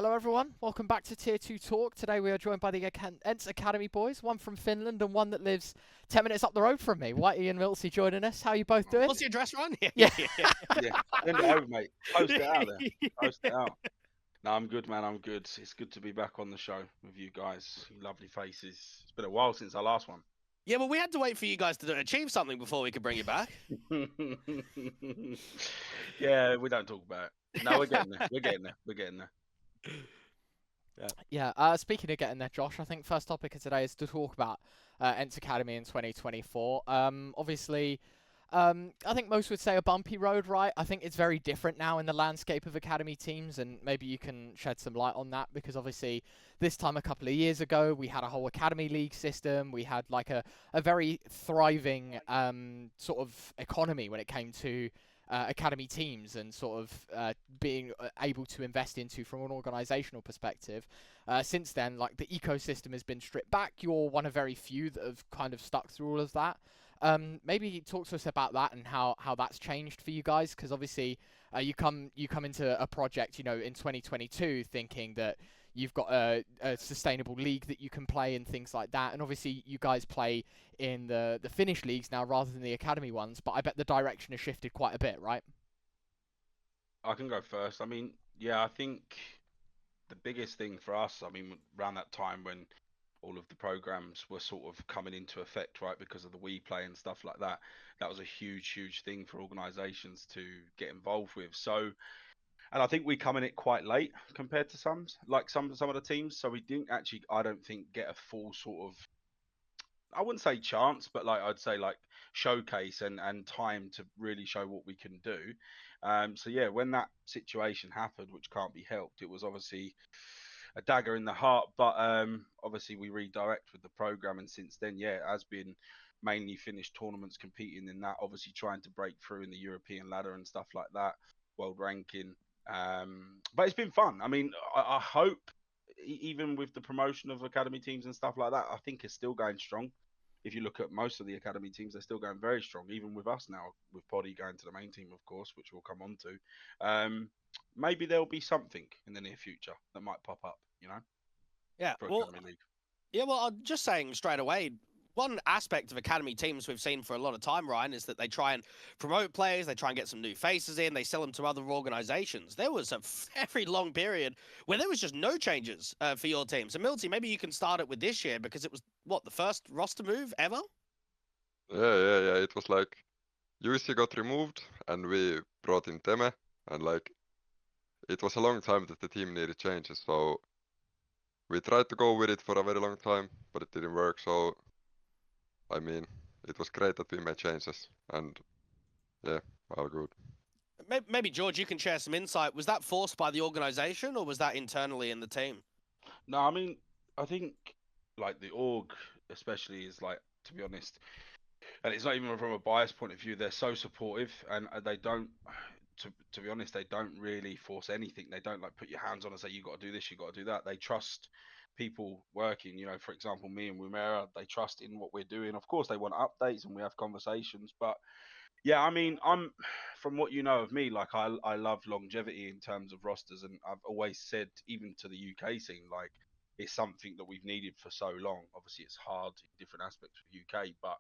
Hello everyone, welcome back to Tier 2 Talk. Today we are joined by the ENCE Academy boys, one from Finland and one that lives 10 minutes up the road from me. Whitey and myltsi joining us. How are you both doing? What's the address, Ron? Yeah. Yeah, send it over, mate. Post it out there. Post it out. No, I'm good, man. I'm good. It's good to be back on the show with you guys. You lovely faces. It's been a while since our last one. Yeah, well, we had to wait for you guys to achieve something before we could bring you back. Yeah, we don't talk about it. No, we're getting there. We're getting there. We're getting there. Yeah. Speaking of getting there, Josh, I think first topic of today is to talk about ENCE Academy in 2024. Obviously, I think most would say a bumpy road, right? I think it's very different now in the landscape of academy teams, and maybe you can shed some light on that, because obviously this time a couple of years ago we had a whole academy league system. We had like a very thriving sort of economy when it came to academy teams and sort of being able to invest into from an organizational perspective. Since then, like, the ecosystem has been stripped back. You're one of very few that have kind of stuck through all of that. Maybe talk to us about that and how that's changed for you guys, because obviously you come into a project, you know, in 2022 thinking that you've got a sustainable league that you can play and things like that, and obviously you guys play in the Finnish leagues now rather than the academy ones, but I bet the direction has shifted quite a bit, right? I can go first. I mean, yeah, I think the biggest thing for us, I mean, around that time when all of the programs were sort of coming into effect, right, because of the We Play and stuff like that, that was a huge thing for organizations to get involved with. So, and I think we come in it quite late compared to some of the teams. So we didn't actually, I don't think, get a full sort of, I wouldn't say chance, but like I'd say like showcase and time to really show what we can do. So yeah, when that situation happened, which can't be helped, it was obviously a dagger in the heart. But obviously we redirect with the program, and since then, yeah, it has been mainly finished tournaments, competing in that, obviously trying to break through in the European ladder and stuff like that, world ranking. But it's been fun. I mean, I hope even with the promotion of academy teams and stuff like that, I think it's still going strong. If you look at most of the academy teams, they're still going very strong, even with us now, with Poddy going to the main team, of course, which we'll come on to. Maybe there'll be something in the near future that might pop up, you know, Yeah, for well, Academy League. yeah, well, I'm just saying straight away. One aspect of academy teams we've seen for a lot of time, Ryan, is that they try and promote players, they try and get some new faces in, they sell them to other organizations. There was a very long period where there was just no changes for your team. So, myltsi, maybe you can start it with this year, because it was, what, the first roster move ever? Yeah. It was like Jussi got removed and we brought in Teme, and like it was a long time that the team needed changes, so we tried to go with it for a very long time, but it didn't work. So I mean, it was great that we made changes, and yeah, all good. Maybe, George, you can share some insight. Was that forced by the organization, or was that internally in the team? No, I mean, I think like the org, especially, is like, to be honest, and it's not even from a bias point of view, they're so supportive, and they don't, to be honest, they don't really force anything. They don't like put your hands on and say you got to do this, you got to do that. They trust people working, you know, for example, me and Wimera, they trust in what we're doing. Of course they want updates and we have conversations, but yeah, I mean, I'm, from what you know of me, like I love longevity in terms of rosters, and I've always said, even to the UK scene, like, it's something that we've needed for so long. Obviously it's hard in different aspects of UK, but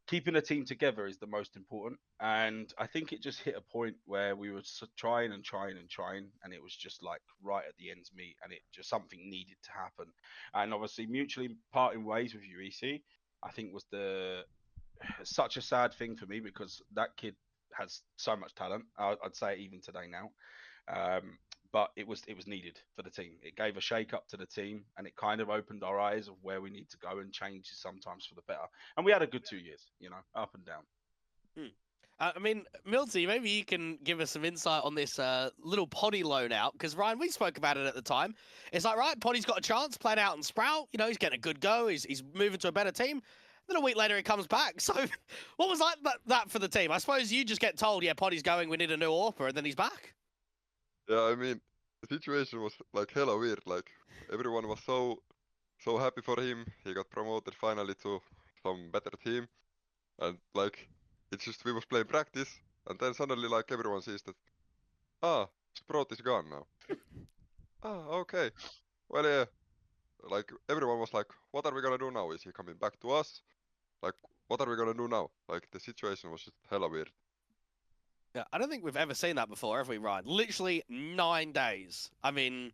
keeping a team together is the most important. And I think it just hit a point where we were trying, and it was just like right at the end's meet, and it just, something needed to happen. And obviously mutually parting ways with UEC, I think, was such a sad thing for me, because that kid has so much talent. I'd say it even today now. But it was needed for the team. It gave a shake up to the team, and it kind of opened our eyes of where we need to go, and change sometimes for the better. And we had a good 2 years, you know, up and down. I mean, myltsi, maybe you can give us some insight on this little Poddy loan out, because, Ryan, we spoke about it at the time. It's like, right, Poddy's got a chance playing out in Sprout. You know, he's getting a good go. He's moving to a better team. Then a week later, he comes back. So what was like that for the team? I suppose you just get told, yeah, Poddy's going, we need a new AWPer, and then he's back. Yeah, I mean, the situation was like hella weird. Like everyone was so happy for him. He got promoted finally to some better team, and like it's just we was playing practice, and then suddenly like everyone sees that Sprout is gone now. Oh, okay. Well, yeah. Like everyone was like, what are we gonna do now? Is he coming back to us? Like, what are we gonna do now? Like the situation was just hella weird. Yeah, I don't think we've ever seen that before, have we, Ryan? Literally 9 days. I mean,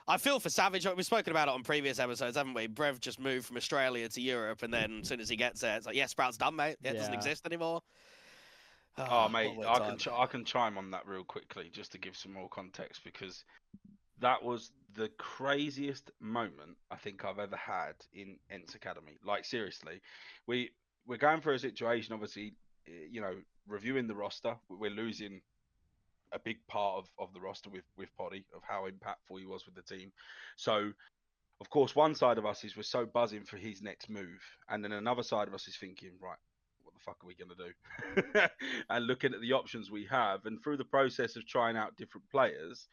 I feel for Savage. We've spoken about it on previous episodes, haven't we? Brev just moved from Australia to Europe, and then as soon as he gets there, it's like, yeah, Sprout's done, mate. Yeah, it doesn't Yeah. exist anymore. Oh, What a mate, weird time. I can chime on that real quickly just to give some more context because that was the craziest moment I think I've ever had in ENCE Academy. Like seriously, we we're going through a situation. Obviously, you know, reviewing the roster, we're losing a big part of the roster with Poddy of how impactful he was with the team. So of course, one side of us is we're so buzzing for his next move, and then another side of us is thinking, right, what the fuck are we going to do? And looking at the options we have, and through the process of trying out different players,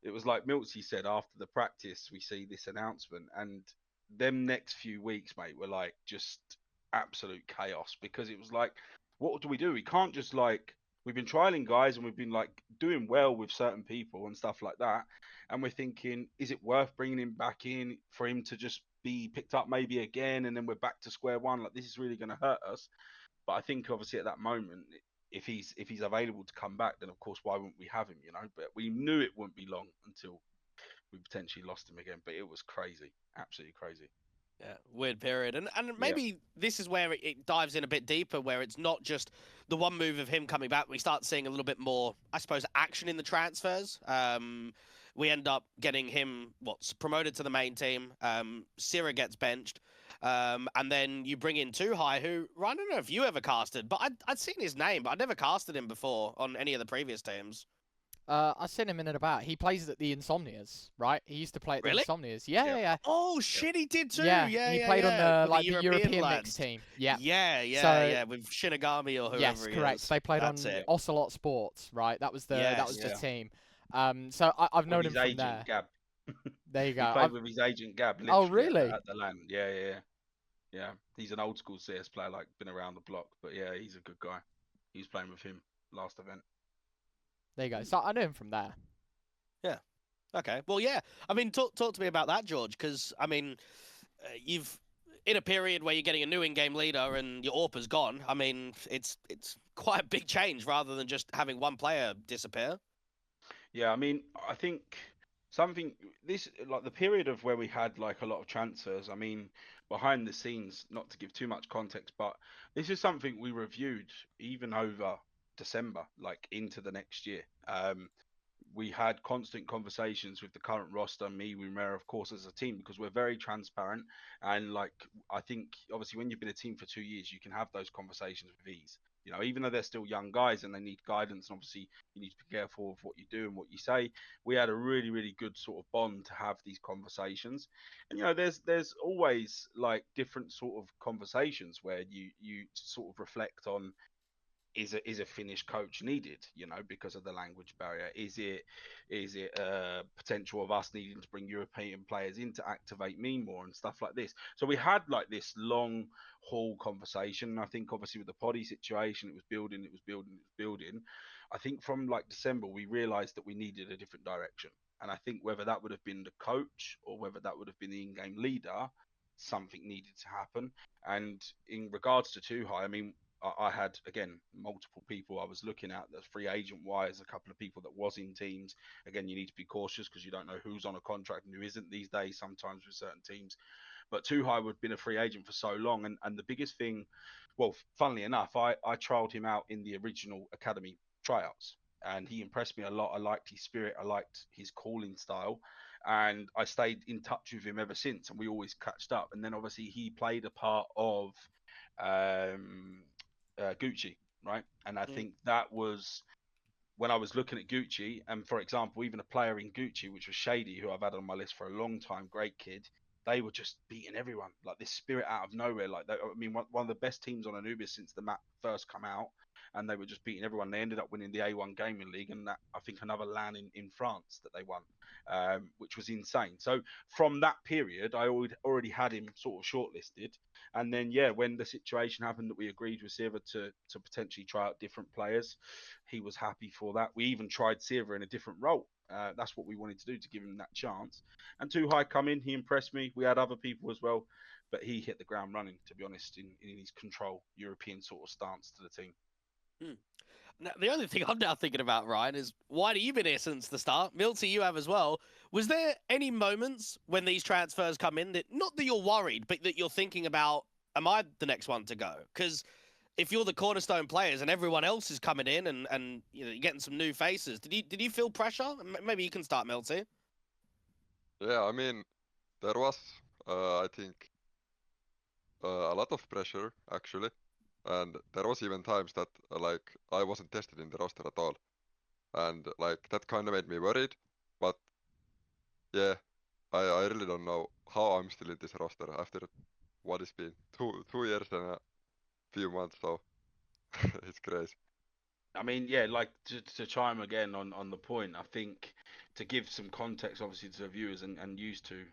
it was like myltsi said after the practice, we see this announcement, and them next few weeks, mate, were like just absolute chaos because it was like, what do we do? We can't just like we've been trialing guys and we've been like doing well with certain people and stuff like that, and we're thinking, is it worth bringing him back in for him to just be picked up maybe again, and then we're back to square one? Like this is really going to hurt us. But I think obviously at that moment, if he's available to come back, then of course why wouldn't we have him? You know, but we knew it wouldn't be long until we potentially lost him again. But it was crazy, absolutely crazy. Yeah, weird period. And Yeah, maybe this is where it dives in a bit deeper, where it's not just the one move of him coming back. We start seeing a little bit more, I suppose, action in the transfers. We end up getting him what's promoted to the main team. Sira gets benched. And then you bring in Too High, who I don't know if you ever casted, but I'd seen his name, but I'd never casted him before on any of the previous teams. I've seen him in and about. He plays at the Insomnias, right? He used to play at the Really? Insomnias. Yeah, yeah, yeah, yeah. Oh shit, he did too. Yeah, Yeah, he yeah, played on yeah. the With the the European mixed lads. team. Yeah. Yeah, yeah, So yeah. With Shinigami or whoever yes, he correct. is. They played That's on it. Ocelot Sports, right? That was Yes. the yeah. team. So I've With known him his from agent there. Gab, There you go. he played with his agent Gab Oh, literally really? at the land. Yeah, yeah, yeah. Yeah. He's an old school CS player, like been around the block. But yeah, he's a good guy. He was playing with him last event. There you go. So I knew him from there. Yeah. Okay. Well, yeah. I mean, talk to me about that, George, because I mean, you've in a period where you're getting a new in-game leader and your AWP has gone. I mean, it's quite a big change rather than just having one player disappear. Yeah, I mean, I think something this like the period of where we had like a lot of transfers. I mean, behind the scenes, not to give too much context, but this is something we reviewed even over December, like into the next year. We had constant conversations with the current roster, me, Rumera, of course, as a team, because we're very transparent. And like, I think obviously when you've been a team for 2 years, you can have those conversations with ease. You know, even though they're still young guys and they need guidance, and obviously you need to be careful of what you do and what you say. We had a really, really good sort of bond to have these conversations. And you know, there's always like different sort of conversations where you sort of reflect on is a Finnish coach needed? You know, because of the language barrier. Is it potential of us needing to bring European players in to activate me more and stuff like this? So we had like this long haul conversation. And I think obviously with the Poddy situation, it was building, it was building, it was building. I think from like December, we realised that we needed a different direction. And I think whether that would have been the coach or whether that would have been the in-game leader, something needed to happen. And in regards to Too High, I mean, I had again multiple people I was looking at. That's free agent wise, a couple of people that was in teams. Again, you need to be cautious because you don't know who's on a contract and who isn't these days. Sometimes with certain teams, but Too High would have been a free agent for so long, and the biggest thing, well, funnily enough, I trialed him out in the original academy tryouts, and he impressed me a lot. I liked his spirit, I liked his calling style, and I stayed in touch with him ever since, and we always catched up. And then obviously he played a part of um, Gucci, right? And I Mm. think that was when I was looking at Gucci, and for example, even a player in Gucci, which was Shady, who I've had on my list for a long time, great kid, they were just beating everyone. Like this spirit out of nowhere. Like, I mean, one of the best teams on Anubis since the map first come out, and they were just beating everyone. They ended up winning the A1 Gaming League, and that I think another LAN in France that they won, which was insane. So from that period, I already had him sort of shortlisted. And then yeah, when the situation happened that we agreed with Silver to potentially try out different players, he was happy for that. We even tried Silver in a different role. That's what we wanted to do to give him that chance. And Too High come in, he impressed me. We had other people as well, but he hit the ground running, to be honest, in his control European sort of stance to the team. Now, the only thing I'm now thinking about, Ryan, is Whitey, you've been here since the start. myltsi, you have as well. Was there any moments when these transfers come in that, not that you're worried, but that you're thinking about, am I the next one to go? Because if you're the cornerstone players and everyone else is coming in and you're getting some new faces, did you feel pressure? Maybe you can start, myltsi. Yeah, I mean, there was, I think, a lot of pressure actually, and there was even times that like I wasn't tested in the roster at all, and like that kind of made me worried. But yeah, I really don't know how I'm still in this roster after what it's been 2 years and a few months, so it's crazy. I mean, yeah, like to chime again on the point, I think to give some context, obviously, to the viewers and used to,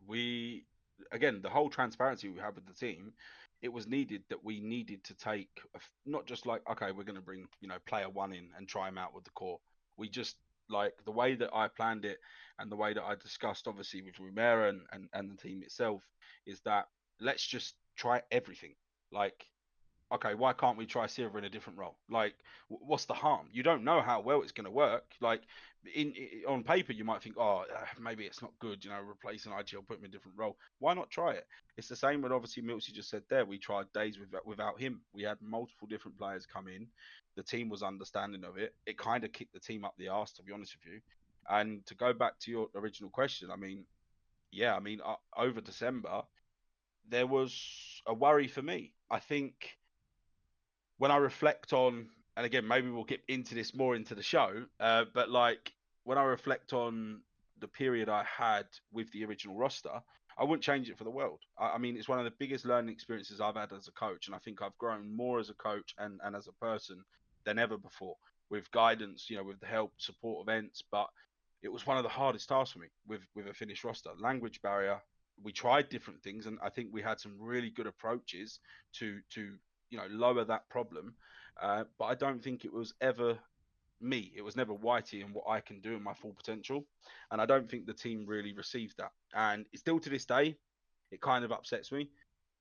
we, again, the whole transparency we have with the team, it was needed that we needed to take, not just like, okay, we're going to bring, player one in and try him out with the core. We just, like, the way that I planned it and the way that I discussed, obviously, with Rumera and the team itself, is that let's just try everything. Like, okay, why can't we try Silver in a different role? Like, what's the harm? You don't know how well it's going to work. Like, on paper, you might think, oh, maybe it's not good, replacing IGL, put him in a different role. Why not try it? It's the same with, obviously, myltsi just said there. We tried days without him. We had multiple different players come in. The team was understanding of it. It kind of kicked the team up the arse, to be honest with you. And to go back to your original question, I mean, yeah, I mean, over December, there was a worry for me. I think when I reflect on, and again, maybe we'll get into this more into the show, but like when I reflect on the period I had with the original roster, I wouldn't change it for the world. I mean, it's one of the biggest learning experiences I've had as a coach, and I think I've grown more as a coach and as a person than ever before with guidance, with the help, support of ENCE. But it was one of the hardest tasks for me with a finished roster. Language barrier. We tried different things, and I think we had some really good approaches to lower that problem. But I don't think it was ever me. It was never Whitey and what I can do in my full potential. And I don't think the team really received that. And it's still to this day, it kind of upsets me.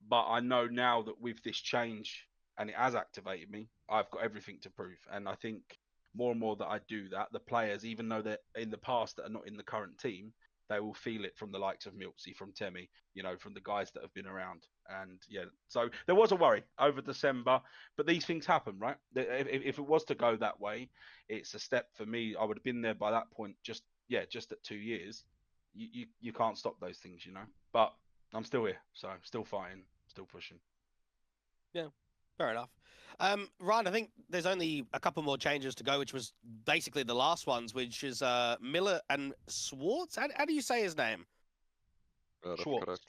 But I know now that with this change and it has activated me, I've got everything to prove. And I think more and more that I do that, the players, even though they're in the past that are not in the current team, they will feel it from the likes of myltsi, from Temi, from the guys that have been around. And yeah, so there was a worry over December, but these things happen, right? If it was to go that way, it's a step for me. I would have been there by that point, just at 2 years. You can't stop those things, But I'm still here, so I'm still fighting, still pushing. Yeah, fair enough. Ryan, I think there's only a couple more changes to go, which was basically the last ones, which is Miller and Schwartz. How do you say his name? That's Schwartz. correct.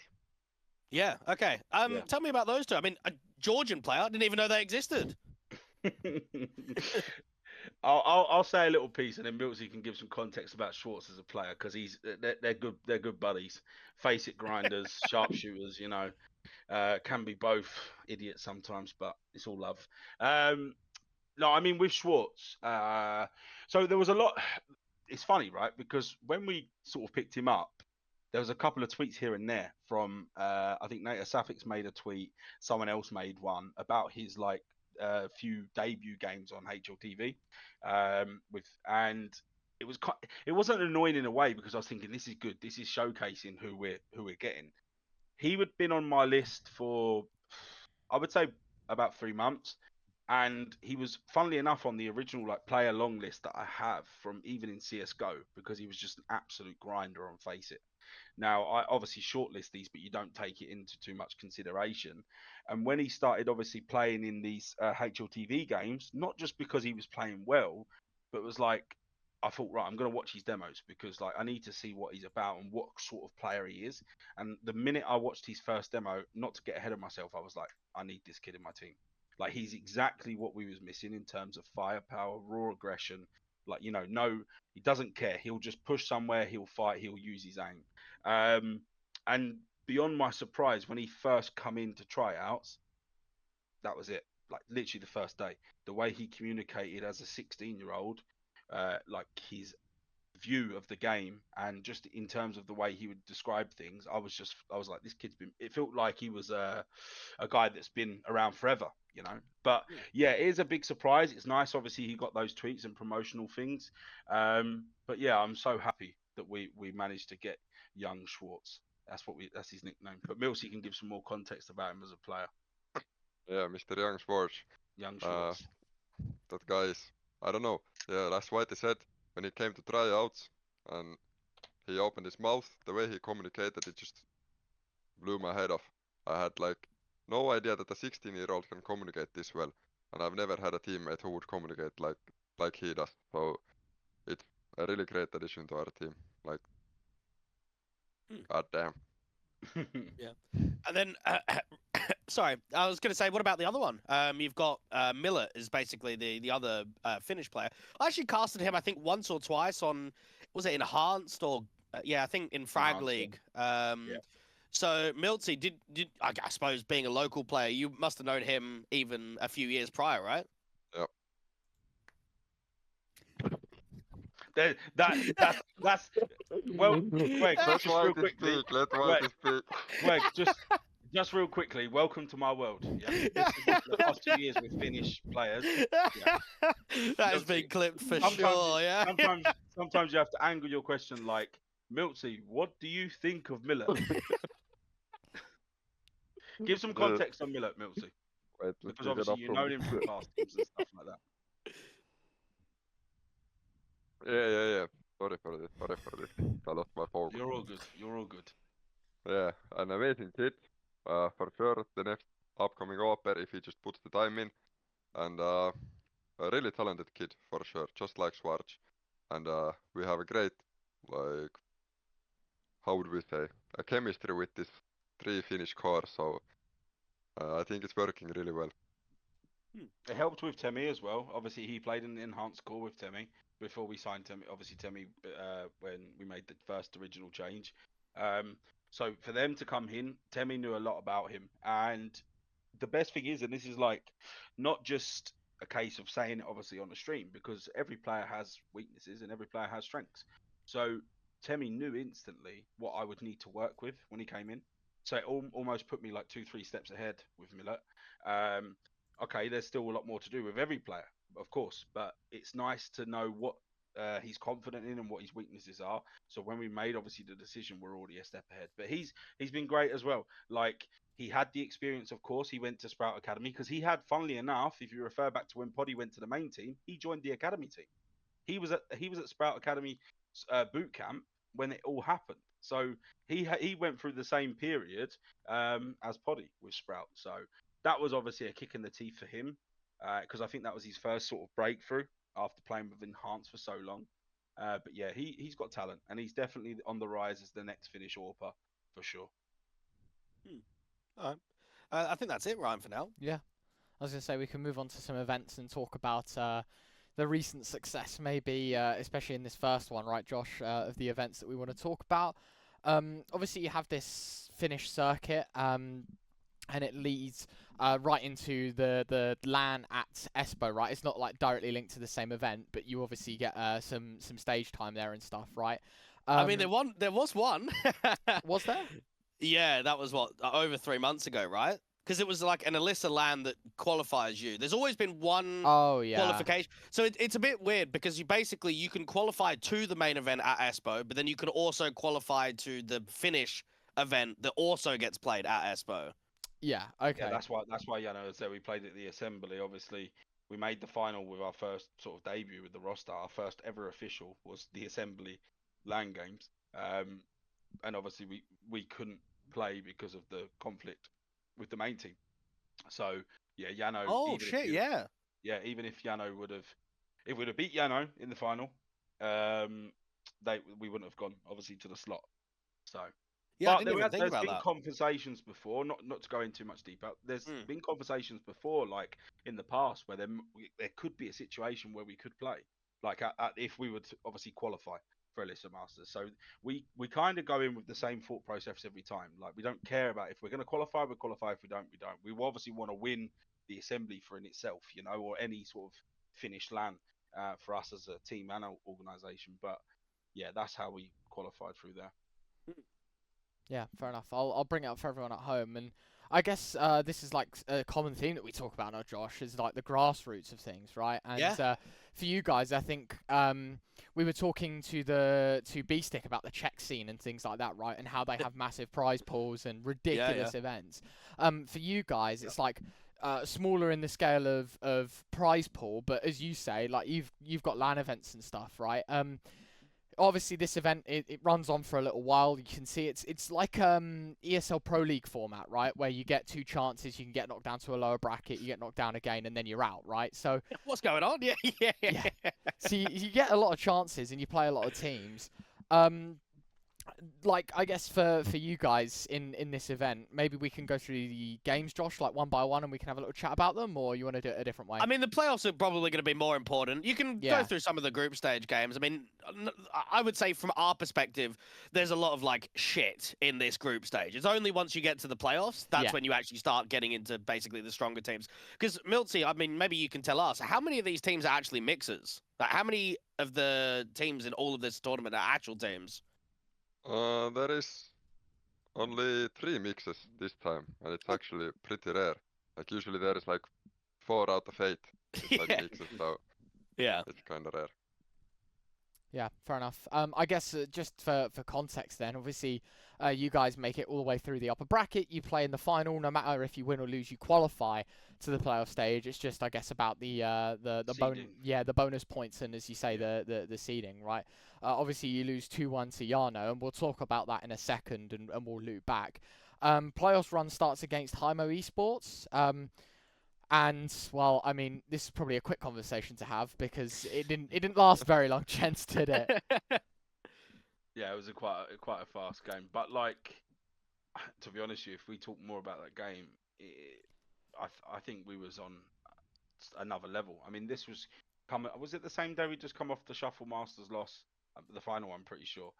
Yeah, okay. Yeah. Tell me about those two. I mean, a Georgian player, I didn't even know they existed. I'll say a little piece, and then myltsi can give some context about Schwartz as a player, because they're good. They're good buddies, face it grinders, sharpshooters. Can be both idiots sometimes, but it's all love. No, I mean with Schwartz. So there was a lot. It's funny, right? Because when we sort of picked him up, there was a couple of tweets here and there from I think Nate Safix made a tweet, someone else made one about his few debut games on HLTV, and it wasn't annoying in a way, because I was thinking this is good, this is showcasing who we're getting. He would been on my list for, I would say, about 3 months, and he was, funnily enough, on the original player long list that I have from even in CS:GO, because he was just an absolute grinder on Face It. Now, I obviously shortlist these, but you don't take it into too much consideration. And when he started obviously playing in these HLTV games, not just because he was playing well, but it was like, I thought, right, I'm going to watch his demos, because I need to see what he's about and what sort of player he is. And the minute I watched his first demo, not to get ahead of myself, I was like, I need this kid in my team. He's exactly what we was missing in terms of firepower, raw aggression. No, he doesn't care. He'll just push somewhere. He'll fight. He'll use his aim. And beyond my surprise, when he first come into tryouts, that was it. Literally the first day, the way he communicated as a 16-year-old, his view of the game, and just in terms of the way he would describe things, I was like, this kid's been. It felt like he was a guy that's been around forever, you know. But yeah, it is a big surprise. It's nice, obviously, he got those tweets and promotional things. But yeah, I'm so happy that we managed to get young Schwartz. That's his nickname. But myltsi can give some more context about him as a player. Yeah, Mr. Young Schwartz. Young Uh, Schwartz. that guy is, I don't know. Yeah, as Whitey said, when he came to tryouts and he opened his mouth, the way he communicated, it just blew my head off. I had like no idea that a 16-year-old can communicate this well, and I've never had a teammate who would communicate like he does. So it's a really great addition to our team. Like, god damn. Yeah. And then, sorry, I was going to say, what about the other one? You've got Miller is basically the other Finnish player. I actually casted him, I think, once or twice on, was it Enhanced or, yeah, I think in Frag Enhanced, League. yeah. So myltsi, did I suppose being a local player, you must have known him even a few years prior, right? Yep. That's well, Dweg, Let just real Whitey quickly. speak, let Whitey speak. Dweg, just real quickly. Welcome to my world. Yeah, this is the past 2 years with Finnish players. Yeah. That has been clipped for Sometimes sure. Yeah. Sometimes you have to angle your question like, myltsi, what do you think of Miller? Give some context on Miller, myltsi, Wait, let because me get obviously up you from know this. him from past games and stuff like that. Yeah. Sorry for this. I lost my focus. You're all good. You're all good. Yeah, an amazing kid. For sure, the next upcoming Oper if he just puts the time in. And a really talented kid for sure, just like Schwarz. And we have a great, like, how would we say, a chemistry with this 3 Finnish core. So I think it's working really well. It helped with Temi as well. Obviously, he played in the enhanced core with Temi before we signed Temi. Obviously, Temi when we made the first original change. So for them to come in, Temi knew a lot about him. And the best thing is, and this is like not just a case of saying it obviously on the stream, because every player has weaknesses and every player has strengths. So Temi knew instantly what I would need to work with when he came in. So it almost put me like 2-3 steps ahead with Millet. Okay, there's still a lot more to do with every player, of course, but it's nice to know what he's confident in and what his weaknesses are. So when we made obviously the decision, we're already a step ahead. But he's been great as well. Like he had the experience, of course. He went to Sprout Academy because he had, funnily enough, if you refer back to when Poddy went to the main team, he joined the academy team. He was at Sprout Academy boot camp when it all happened. So he went through the same period as Poddy with Sprout. So that was obviously a kick in the teeth for him because I think that was his first sort of breakthrough after playing with Enhanced for so long. But yeah, he's got talent and he's definitely on the rise as the next Finnish AWPer for sure. All right. I think that's it, Ryan, for now. Yeah. I was going to say we can move on to some events and talk about the recent success, maybe, especially in this first one, right, Josh, of the events that we want to talk about. Obviously, you have this Finnish circuit, and it leads right into the LAN at Espoo, right? It's not like directly linked to the same event, but you obviously get some stage time there and stuff, right? I mean, there was one. Was there? Yeah, that was what, over 3 months ago, right? Because it was like an Alyssa LAN that qualifies you. There's always been one qualification. So it's a bit weird because you can qualify to the main event at Espoo, but then you can also qualify to the Finnish event that also gets played at Espoo. Yeah, okay. Yeah, that's why Jano said we played at the assembly. Obviously, we made the final with our first sort of debut with the roster. Our first ever official was the assembly LAN games. And obviously we couldn't play because of the conflict with the main team. So yeah, Jano. Oh shit! Yeah. Yeah, even if Jano would have beat Jano in the final, we wouldn't have gone obviously to the slot. So yeah, but there's been conversations before, not to go in too much deeper. There's been conversations before, like in the past, where there could be a situation where we could play, like if we would obviously qualify for Alyssa Masters. So we kind of go in with the same thought process every time. Like we don't care about if we're going to qualify, we qualify. If we don't, we don't. We obviously want to win the assembly for in itself, or any sort of Finnish LAN for us as a team and an organisation. But yeah, that's how we qualified through there. Yeah, fair enough. I'll bring it up for everyone at home, and I guess this is like a common theme that we talk about now, Josh, is like the grassroots of things, right? And Yeah. for you guys, I think we were talking to B-Stick about the Czech scene and things like that, right? And how they have massive prize pools and ridiculous events. For you guys, it's like smaller in the scale of prize pool, but as you say, like you've got LAN events and stuff, right? Obviously this event it runs on for a little while. You can see it's like ESL Pro League format, right, where you get 2 chances, you can get knocked down to a lower bracket, you get knocked down again, and then you're out, right? So What's going on? Yeah. yeah, so you get a lot of chances and you play a lot of teams. Like I guess for you guys in this event, maybe we can go through the games, Josh, like one by one, and we can have a little chat about them, or you want to do it a different way? I mean, the playoffs are probably going to be more important. You can Yeah. go through some of the group stage games. I mean, I would say from our perspective, there's a lot of like shit in this group stage. It's only once you get to the playoffs that's when you actually start getting into basically the stronger teams. Because myltsi, I mean, maybe you can tell us how many of these teams are actually mixers. Like, how many of the teams in all of this tournament are actual teams? There is only 3 mixes this time, and it's actually pretty rare. Like usually there is like 4 out of 8 is like mixes, so Yeah. it's kind of rare. Yeah, fair enough. I guess just for context then, obviously, you guys make it all the way through the upper bracket. You play in the final. No matter if you win or lose, you qualify to the playoff stage. It's just, I guess, about the the bonus points and, as you say, the seeding, right? Obviously, you lose 2-1 to Yano, and we'll talk about that in a second, and we'll loop back. Playoffs run starts against Hymo Esports. And well, I mean, this is probably a quick conversation to have because it didn't last very long, gents, did it? Yeah, it was quite a fast game. But like, to be honest with you, if we talk more about that game, I think we was on another level. I mean, this was coming. Was it the same day we just come off the Shuffle Masters loss, the final one? I'm pretty sure.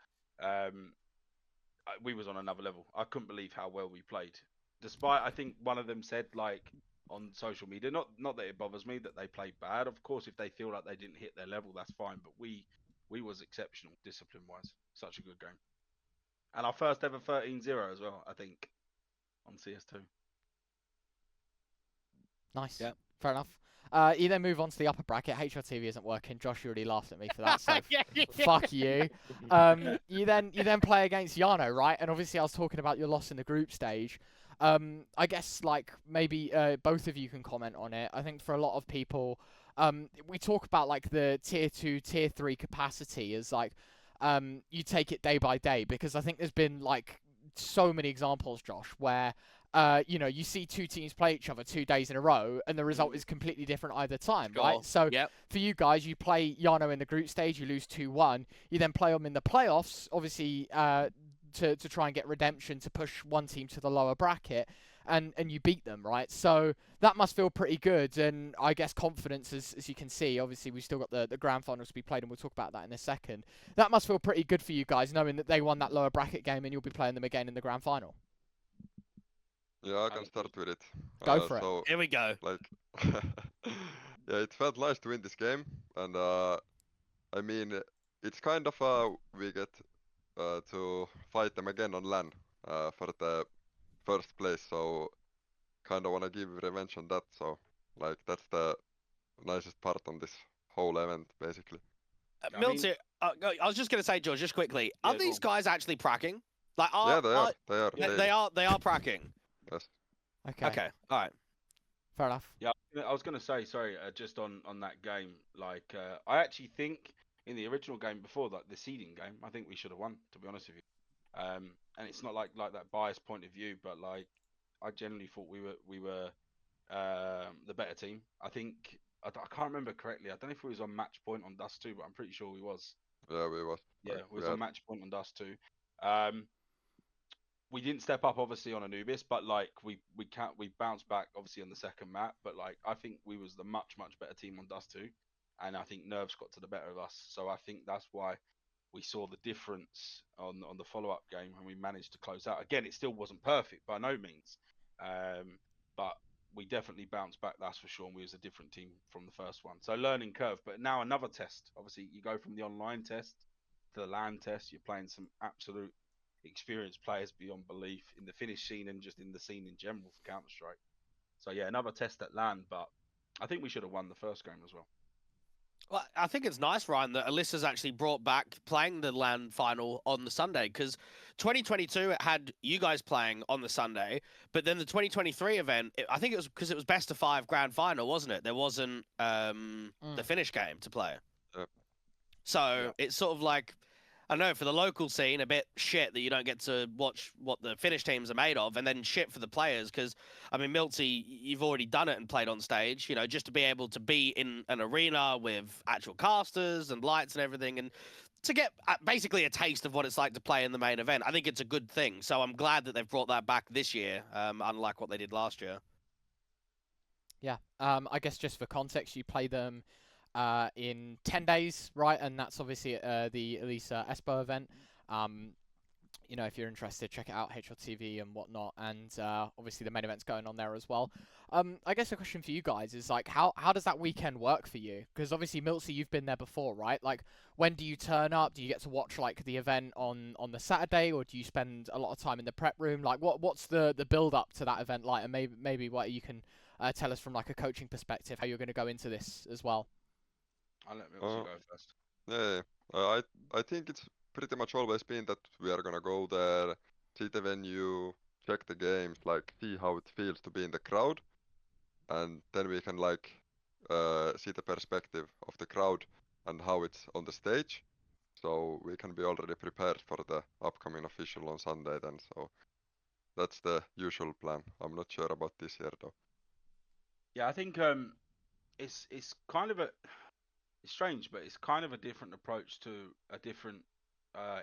We was on another level. I couldn't believe how well we played. Despite, I think one of them said like on social media, not that it bothers me that they played bad. Of course, if they feel like they didn't hit their level, that's fine. But we was exceptional discipline wise. Such a good game. And our first ever 13-0 as well, I think, on CS2. Nice. Yeah. Fair enough. You then move on to the upper bracket. HRTV isn't working. Josh already laughed at me for that, so fuck you. You then play against Yano, right? And obviously I was talking about your loss in the group stage. I guess like maybe both of you can comment on it. I think for a lot of people, we talk about like the tier 2, tier 3 capacity as like you take it day by day, because I think there's been like so many examples, Josh, where you know, you see 2 teams play each other 2 days in a row, and the result is completely different either time, right? So for you guys, you play Yano in the group stage, you lose 2-1. You then play them in the playoffs, obviously, to try and get redemption, to push one team to the lower bracket, and you beat them, right? So that must feel pretty good, and I guess confidence, as you can see, obviously we've still got the grand finals to be played, and we'll talk about that in a second. That must feel pretty good for you guys, knowing that they won that lower bracket game, and you'll be playing them again in the grand final. Yeah, I can start with it. Go for it. So, Here we go. like, yeah, it felt nice to win this game, and I mean, it's kind of we get to fight them again on LAN for the first place, so kind of wanna give revenge on that. So, like, that's the nicest part on this whole event, basically. myltsi, I was just gonna say, George, just quickly, are these guys actually pracking? Like, Yeah, they are. They are pracking. Yes. Okay. All right. Fair enough. Yeah, I was going to say, sorry, just on that game, like, I actually think in the original game before, like the seeding game, I think we should have won, to be honest with you. And it's not like that biased point of view, but like, I generally thought we were the better team. I think, I can't remember correctly. I don't know if we was on match point on Dust 2, but I'm pretty sure we was. Yeah, we was. Yeah, Like, we was on match point on Dust 2. We didn't step up obviously on Anubis, but like we bounced back obviously on the second map. But like I think we was the much better team on Dust 2, and I think Nerves got to the better of us. So I think that's why we saw the difference on the follow up game, and we managed to close out. Again, it still wasn't perfect by no means, but we definitely bounced back. That's for sure. And we was a different team from the first one. So learning curve. But now another test. Obviously, you go from the online test the LAN test, you're playing some absolute experienced players beyond belief in the Finnish scene and just in the scene in general for Counter-Strike. So yeah, another test at LAN, but I think we should have won the first game as well. Well, I think it's nice, Ryan, that Alyssa's actually brought back playing the LAN final on the Sunday, because 2022 it had you guys playing on the Sunday, but then the 2023 event, I think it was because it was best of 5 grand final, wasn't it? There wasn't the Finnish game to play. Yep. So it's sort of like, I know for the local scene, a bit shit that you don't get to watch what the Finnish teams are made of, and then shit for the players, because, I mean, myltsi, you've already done it and played on stage, you know, just to be able to be in an arena with actual casters and lights and everything, and to get basically a taste of what it's like to play in the main event. I think it's a good thing, so I'm glad that they've brought that back this year, unlike what they did last year. Yeah, I guess just for context, you play them in 10 days, right? And that's obviously the Elisa Espo event. You know, if you're interested, check it out, ReTr00 and whatnot. And obviously the main event's going on there as well. I guess the question for you guys is, like, how does that weekend work for you? Because obviously, myltsi, you've been there before, right? Like, when do you turn up? Do you get to watch, like, the event on the Saturday, or do you spend a lot of time in the prep room? Like, what's the build-up to that event like? And maybe what you can tell us from, like, a coaching perspective, how you're going to go into this as well. I'll let myltsi go first. Yeah, I think it's pretty much always been that we are gonna go there, see the venue, check the games, like see how it feels to be in the crowd, and then we can like see the perspective of the crowd and how it's on the stage, so we can be already prepared for the upcoming official on Sunday then. So that's the usual plan. I'm not sure about this year though. Yeah, I think it's kind of it's strange, but it's kind of a different approach to a different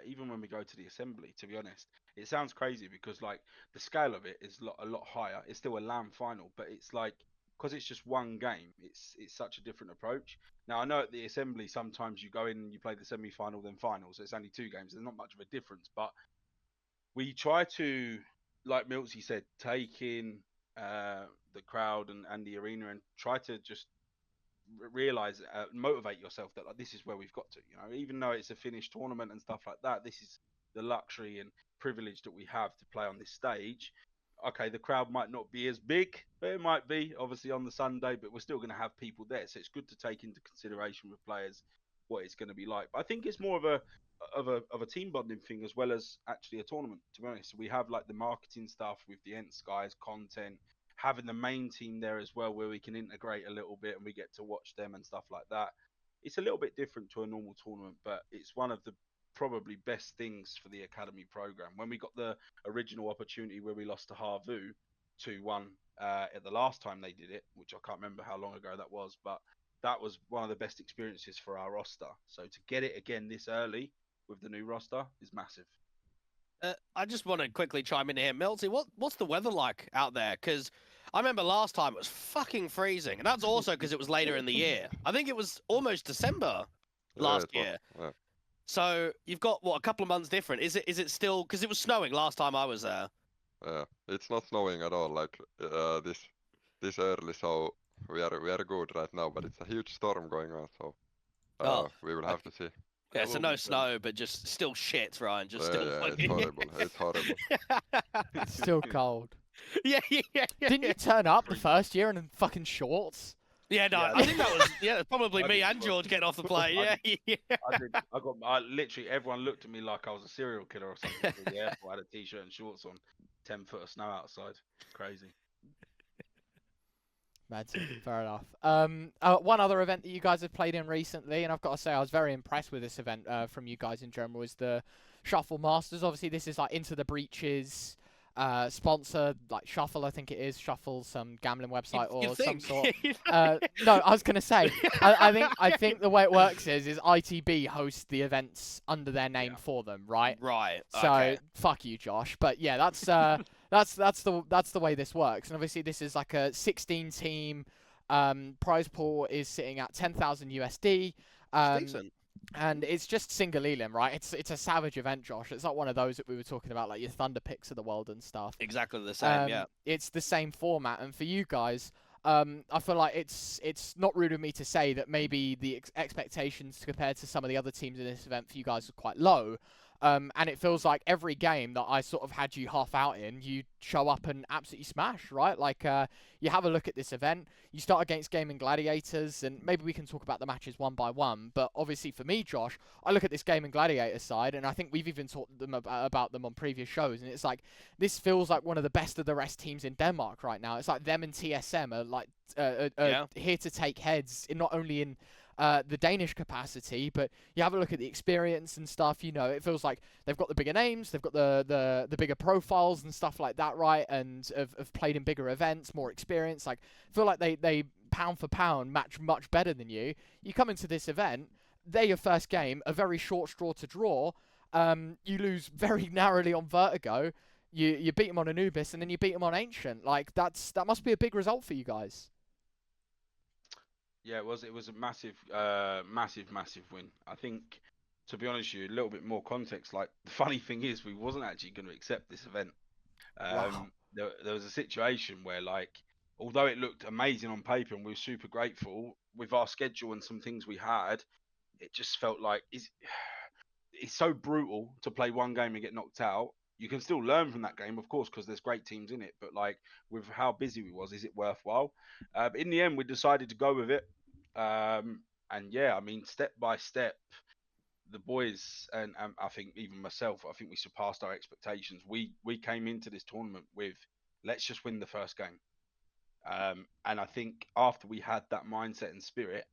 even when we go to the assembly, to be honest. It sounds crazy because, like, the scale of it is a lot higher. It's still a LAN final, but it's like, because it's just one game, it's such a different approach. Now, I know at the assembly sometimes you go in and you play the semi-final then final, so it's only 2 games. There's not much of a difference, but we try to, like myltsi said, take in the crowd and the arena and try to just realize, motivate yourself that, like, this is where we've got to, you know, even though it's a finished tournament and stuff like that, this is the luxury and privilege that we have to play on this stage. Okay, the crowd might not be as big, but it might be obviously on the Sunday, but we're still going to have people there, so it's good to take into consideration with players what it's going to be like. But I think it's more of a team bonding thing as well as actually a tournament, to be honest. We have, like, the marketing stuff with the ENCE guys, content, having the main team there as well, where we can integrate a little bit and we get to watch them and stuff like that. It's a little bit different to a normal tournament, but it's one of the probably best things for the academy program. When we got the original opportunity where we lost to Harvu 2-1 at the last time they did it, which I can't remember how long ago that was, but that was one of the best experiences for our roster. So to get it again this early with the new roster is massive. I just want to quickly chime in here. myltsi, what's the weather like out there? Because I remember last time it was fucking freezing, and that's also because it was later in the year. I think it was almost December last year. Yeah. So you've got, what, a couple of months different. Is it still, because it was snowing last time I was there? Yeah, it's not snowing at all, like this early, so we are good right now, but it's a huge storm going on, so we will have to see. Yeah, so no snow, but just still shit, Ryan. Just still. Yeah, it's horrible. It's horrible. It's still cold. Yeah. Didn't you turn up the first year in fucking shorts? Yeah, no, Yeah, I think that was probably me and George getting off the plane. Yeah. I literally, everyone looked at me like I was a serial killer or something. At the airport, I had a t-shirt and shorts on, 10 foot of snow outside. Crazy. Mad, fair enough. One other event that you guys have played in recently, and I've got to say I was very impressed with this event from you guys in general, is the Shuffle Masters. Obviously, this is like Into the Breaches sponsor, like Shuffle, I think it is. Shuffle, some gambling website or some sort. No, I was gonna say, I think the way it works is ITB hosts the events under their name for them, right? Right. So okay. fuck you, Josh. But yeah, that's the way this works. And obviously, this is like a 16-team. Prize pool is sitting at 10,000 USD. Decent. And it's just single elim, right? It's a savage event, Josh. It's not one of those that we were talking about, like your Thunder Picks of the world and stuff. Exactly the same, yeah. It's the same format. And for you guys, I feel like it's not rude of me to say that maybe the expectations compared to some of the other teams in this event for you guys are quite low. And it feels like every game that I sort of had you half out in, you show up and absolutely smash, right? Like, you have a look at this event, you start against Gaming Gladiators, and maybe we can talk about the matches one by one, but obviously for me, Josh, I look at this Gaming Gladiator side, and I think we've even talked them about them on previous shows, and it's like, this feels like one of the best of the rest teams in Denmark right now. It's like them and TSM are like, here to take heads, not only in the Danish capacity, but you have a look at the experience and stuff, you know, it feels like they've got the bigger names, they've got the bigger profiles and stuff like that, right? And have played in bigger events, more experience. Like, I feel like they pound for pound match much better than you. You come into this event, they're your first game, a very short straw to draw. You lose very narrowly on Vertigo. You beat them on Anubis, and then you beat them on Ancient. Like, that must be a big result for you guys. Yeah, it was a massive, massive win. I think, to be honest with you, a little bit more context. Like, the funny thing is, we wasn't actually going to accept this event. Wow. There was a situation where, like, although it looked amazing on paper and we were super grateful with our schedule and some things we had, it just felt like it's so brutal to play one game and get knocked out. You can still learn from that game, of course, because there's great teams in it. But like, with how busy we was, is it worthwhile? In the end, we decided to go with it. And yeah, I mean, step by step, the boys and I think even myself, I think we surpassed our expectations. We came into this tournament with, let's just win the first game. And I think after we had that mindset and spirit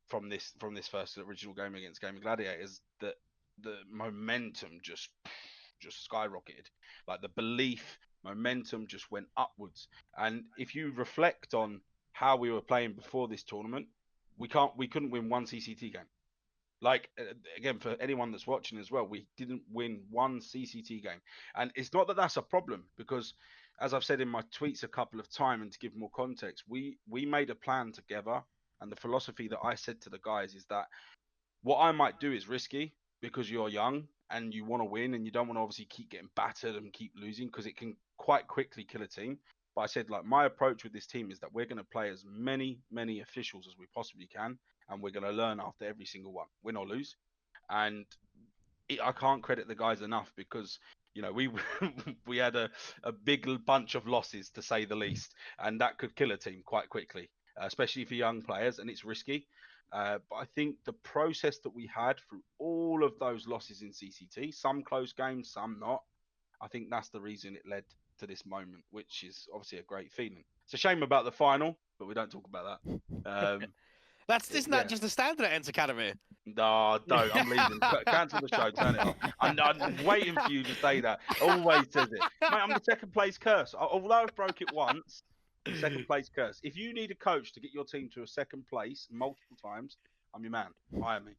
from this first original game against Gaming Gladiators, that the momentum just skyrocketed. Like, the belief momentum just went upwards. And if you reflect on how we were playing before this tournament, we couldn't win one CCT game. Like, again, for anyone that's watching as well, we didn't win one CCT game. And it's not that that's a problem, because as I've said in my tweets a couple of times, and to give more context, we made a plan together. And the philosophy that I said to the guys is that what I might do is risky, because you're young and you want to win, and you don't want to obviously keep getting battered and keep losing, because it can quite quickly kill a team. But I said, like, my approach with this team is that we're going to play as many officials as we possibly can, and we're going to learn after every single one, win or lose. And I can't credit the guys enough, because, you know, we had a big bunch of losses, to say the least, and that could kill a team quite quickly, especially for young players, and it's risky. But I think the process that we had through all of those losses in CCT, some close games, some not, I think that's the reason it led to this moment, which is obviously a great feeling. It's a shame about the final, but we don't talk about that. Isn't that just the standard at ENCE Academy? No, don't. I'm leaving. Cancel the show. Turn it off. I'm waiting for you to say that. Always says it. Mate, I'm the second place curse. Although I've broke it once, second place curse. If you need a coach to get your team to a second place multiple times, I'm your man. Hire me.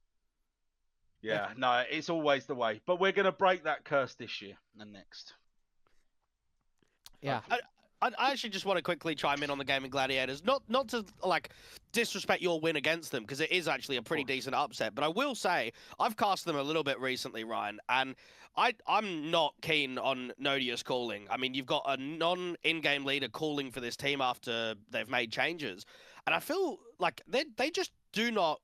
Yeah, no, it's always the way. But we're going to break that curse this year and next. Yeah. I actually just want to quickly chime in on the Gaming Gladiators. Not to, like, disrespect your win against them, because it is actually a pretty decent upset. But I will say, I've cast them a little bit recently, Ryan, and I'm not keen on Nodius calling. I mean, you've got a non-in-game leader calling for this team after they've made changes. And I feel like they just do not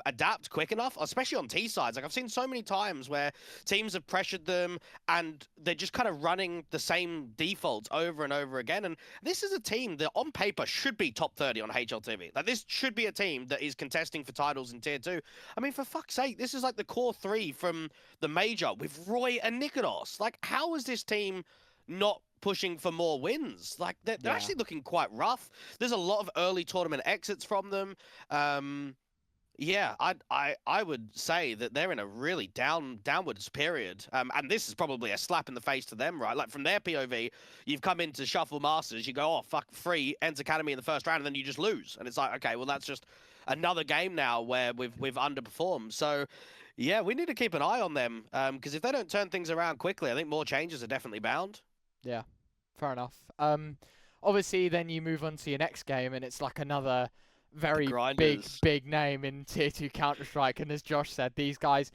adapt quick enough, especially on T sides. Like, I've seen so many times where teams have pressured them and they're just kind of running the same defaults over and over again. And this is a team that on paper should be top 30 on HLTV. Like, this should be a team that is contesting for titles in tier 2. I mean, for fuck's sake, this is like the core 3 from the major with Roy and Nikodos. Like, how is this team not pushing for more wins? Like, they're actually looking quite rough. There's a lot of early tournament exits from them. Yeah, I would say that they're in a really downwards period. And this is probably a slap in the face to them, right? Like, from their POV, you've come into Shuffle Masters, you go, oh, fuck, free, ENCE Academy in the first round, and then you just lose. And it's like, okay, well, that's just another game now where we've underperformed. So, yeah, we need to keep an eye on them, because if they don't turn things around quickly, I think more changes are definitely bound. Yeah, fair enough. Obviously, then you move on to your next game, and it's like another very big name in tier 2 Counter-Strike, and as Josh said, these guys